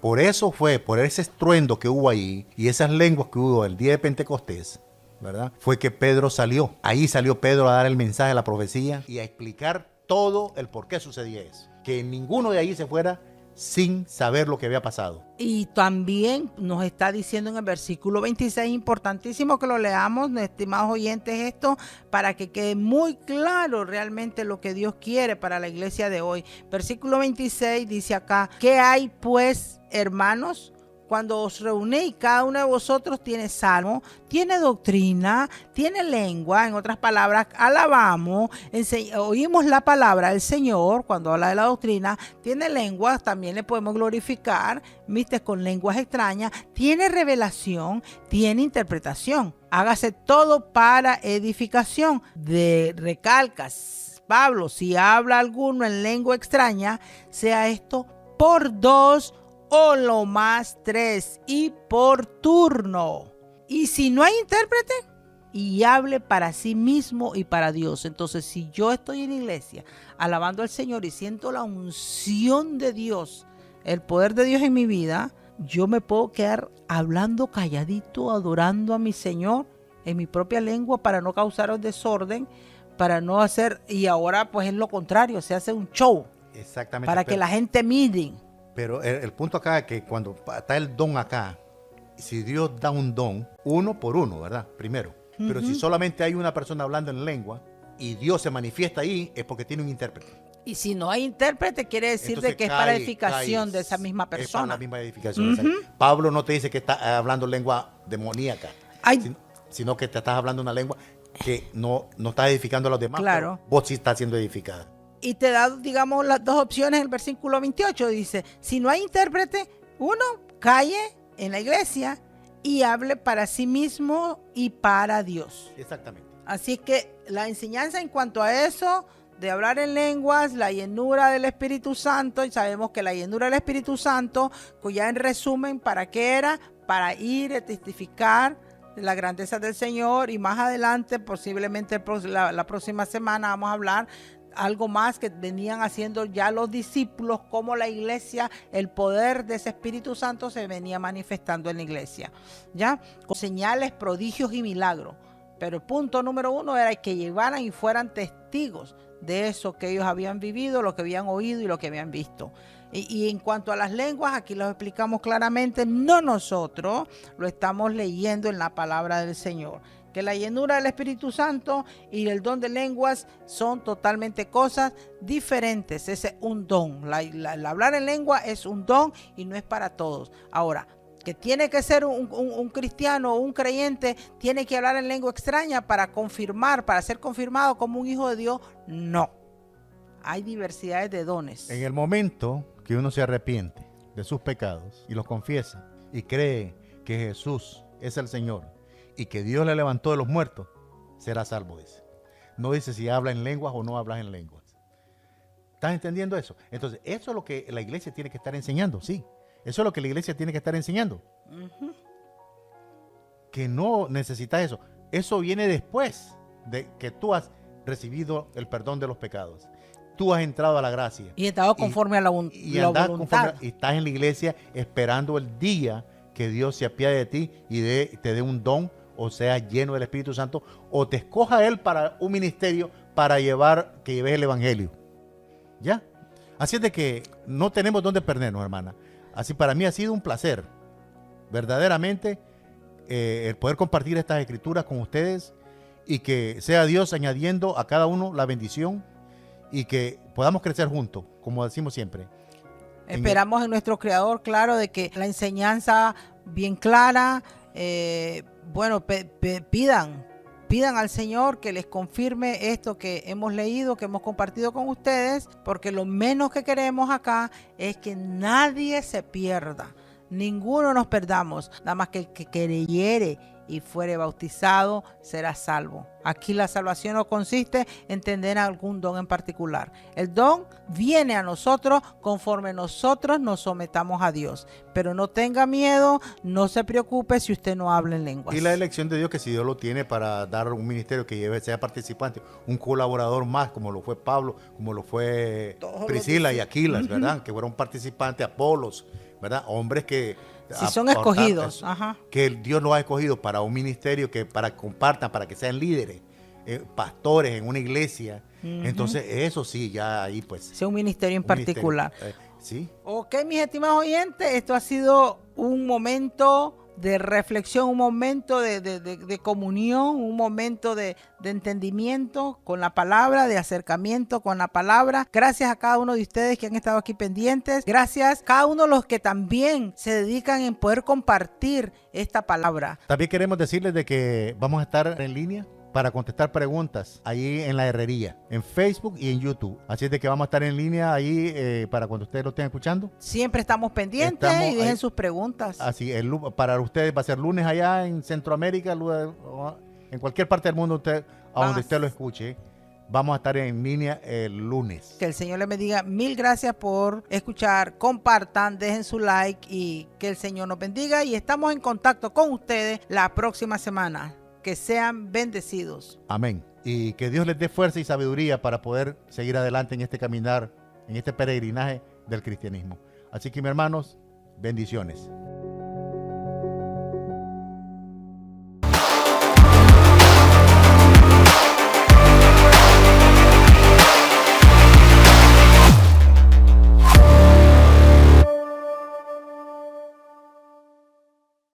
Por ese estruendo que hubo ahí y esas lenguas que hubo el día de Pentecostés, ¿verdad? Fue que Pedro salió. Ahí salió Pedro a dar el mensaje de la profecía y a explicar todo el por qué sucedía eso. Que ninguno de ahí se fuera sin saber lo que había pasado. Y también nos está diciendo en el versículo 26, importantísimo que lo leamos, estimados oyentes, esto para que quede muy claro realmente lo que Dios quiere para la iglesia de hoy. Versículo 26 dice acá, ¿qué hay pues, hermanos? Cuando os reunéis, cada uno de vosotros tiene salmo, tiene doctrina, tiene lengua, en otras palabras, alabamos, oímos la palabra del Señor cuando habla de la doctrina, tiene lengua, también le podemos glorificar, viste, con lenguas extrañas, tiene revelación, tiene interpretación. Hágase todo para edificación. Recalcas, Pablo, si habla alguno en lengua extraña, sea esto por 2 o lo más 3 y por turno. Y si no hay intérprete, y hable para sí mismo y para Dios. Entonces, si yo estoy en la iglesia alabando al Señor y siento la unción de Dios, el poder de Dios en mi vida, yo me puedo quedar hablando calladito, adorando a mi Señor en mi propia lengua para no causar un desorden, para no hacer, y ahora pues es lo contrario, se hace un show. Exactamente. Para que la gente mire. Pero el punto acá es que cuando está el don acá, si Dios da un don, uno por uno, ¿verdad? Primero. Pero si solamente hay una persona hablando en lengua y Dios se manifiesta ahí, es porque tiene un intérprete. Y si no hay intérprete, quiere decir de que es para edificación de esa misma persona. Es para la misma edificación. Pablo no te dice que está hablando lengua demoníaca, sino que te estás hablando una lengua que no está edificando a los demás. Claro. Vos sí estás siendo edificada. Y te da, digamos, las dos opciones en el versículo 28. Dice, si no hay intérprete, uno, calle en la iglesia y hable para sí mismo y para Dios. Exactamente. Así que la enseñanza en cuanto a eso, de hablar en lenguas, la llenura del Espíritu Santo, y sabemos que la llenura del Espíritu Santo, ya en resumen, ¿para qué era? Para ir a testificar de la grandeza del Señor, y más adelante, posiblemente la próxima semana, vamos a hablar algo más que venían haciendo ya los discípulos, como la iglesia, el poder de ese Espíritu Santo se venía manifestando en la iglesia, ¿ya? Con señales, prodigios y milagros. Pero el punto número 1 era que llevaran y fueran testigos de eso que ellos habían vivido, lo que habían oído y lo que habían visto. Y en cuanto a las lenguas, aquí lo explicamos claramente, no nosotros, lo estamos leyendo en la palabra del Señor. Que la llenura del Espíritu Santo y el don de lenguas son totalmente cosas diferentes. Ese es un don. El hablar en lengua es un don y no es para todos. Ahora, que tiene que ser un cristiano o un creyente, tiene que hablar en lengua extraña para confirmar, para ser confirmado como un hijo de Dios, no. Hay diversidades de dones. En el momento que uno se arrepiente de sus pecados y los confiesa y cree que Jesús es el Señor y que Dios le levantó de los muertos, será salvo, dice. No dice si habla en lenguas o no habla en lenguas. ¿Estás entendiendo eso? Entonces, eso es lo que la iglesia tiene que estar enseñando, sí. Eso es lo que la iglesia tiene que estar enseñando. Que no necesitas eso. Eso viene después de que tú has recibido el perdón de los pecados. Tú has entrado a la gracia. Y estado conforme a la voluntad. Y estás en la iglesia esperando el día que Dios se apiade de ti y te dé un don, o sea, lleno del Espíritu Santo, o te escoja Él para un ministerio para que lleves el Evangelio. ¿Ya? Así es de que no tenemos dónde perdernos, hermana. Así para mí ha sido un placer, verdaderamente, el poder compartir estas escrituras con ustedes y que sea Dios añadiendo a cada uno la bendición y que podamos crecer juntos, como decimos siempre. Esperamos en nuestro Creador, claro, de que la enseñanza bien clara, pidan al Señor que les confirme esto que hemos leído, que hemos compartido con ustedes, porque lo menos que queremos acá es que nadie se pierda, ninguno nos perdamos, nada más que el que creyere y fuere bautizado será salvo. Aquí la salvación no consiste en tener algún don en particular. El don viene a nosotros conforme nosotros nos sometamos a Dios. Pero no tenga miedo, no se preocupe si usted no habla en lenguas. Y la elección de Dios, que si Dios lo tiene para dar un ministerio que sea participante, un colaborador más, como lo fue Pablo, como lo fue Priscila y Aquilas, ¿verdad? Que fueron participantes, Apolos, ¿verdad? Hombres que... Si son escogidos. Que Dios los ha escogido para un ministerio, para que compartan, para que sean líderes, pastores en una iglesia. Entonces eso sí, ya ahí pues. Sea un ministerio en particular. Sí. Ok, mis estimados oyentes, esto ha sido un momento de reflexión, un momento de comunión, un momento de entendimiento con la palabra, de acercamiento con la palabra. Gracias a cada uno de ustedes que han estado aquí pendientes. Gracias a cada uno de los que también se dedican en poder compartir esta palabra. También queremos decirles de que vamos a estar en línea para contestar preguntas ahí en la herrería, en Facebook y en YouTube. Así es de que vamos a estar en línea ahí para cuando ustedes lo estén escuchando. Siempre estamos pendientes y dejen sus preguntas. Así, para ustedes va a ser lunes allá en Centroamérica, en cualquier parte del mundo, a donde usted lo escuche. Vamos a estar en línea el lunes. Que el Señor les bendiga. Mil gracias por escuchar. Compartan, dejen su like y que el Señor nos bendiga. Y estamos en contacto con ustedes la próxima semana. Que sean bendecidos. Amén. Y que Dios les dé fuerza y sabiduría para poder seguir adelante en este caminar, en este peregrinaje del cristianismo. Así que, mis hermanos, bendiciones.